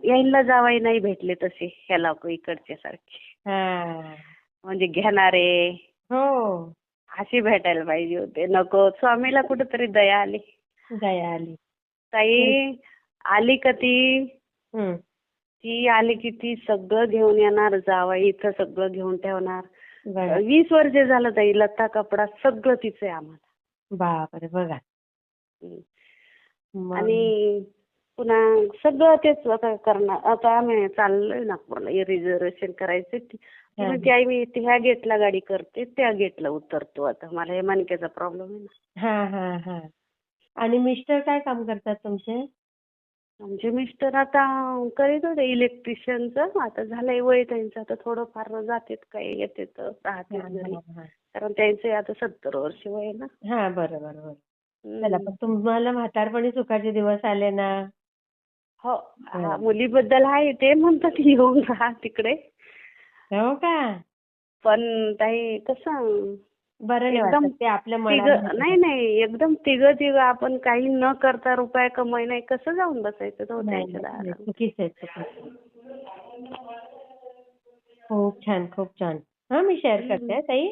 यांना जावाई नाही भेटले तसे ह्याला इकडच्या सारखे, हा. म्हणजे घेणारे हो. असे भेटायला पाहिजे होते. नको, स्वामीला कुठेतरी दया आली. दया आली. ताई आली का ती हम्म. ती आली की ती सगळं घेऊन येणार, जावाई इथं सगळं घेऊन ठेवणार. बघा. 20 वर्ष झालं ताई, लत्ता कपडा सगळं तिचं आहे आम्हाला. बापरे, बघा. हम्म. मग आणि पुन्हा सगळं तेच आता करणार. आता आम्ही चाललोय नागपूरला, रिझर्वेशन करायचं. ती म्हणते आई मी ह्या गेटला गाडी करते, त्या गेटला उतरतो. आता मला हे मणक्याचा प्रॉब्लेम आहे ना. हा हा हा. आणि मिस्टर काय काम करतात तुमचे? आमचे मिस्टर आता करीत होते इलेक्ट्रिशियनचं, आता झालंय वय त्यांचं, आता थोडंफार जातात, काही येतात, राहतात घरी. कारण त्यांचे आता 70 वर्ष वय आहे ना. हा, बरोबर बरोबर. चला, पण तुम्हाला म्हातारपणी सुखाचे दिवस आले ना. हो, मुलीबद्दल आहे, ते म्हणतात येऊन राहा तिकडे. हो का? पण ताई कसं बरं नाही एकदम वाटत ते आपल्या मनाला. नाही एकदम तिघं आपण काही न करता रुपये कमाई नाही, कसं जाऊन बसायचं तो त्यांच्या नाही, दारात. चुकीचं आहे, चुकीचं. खूप छान, खूप छान. हा, मी शेअर करते ताई.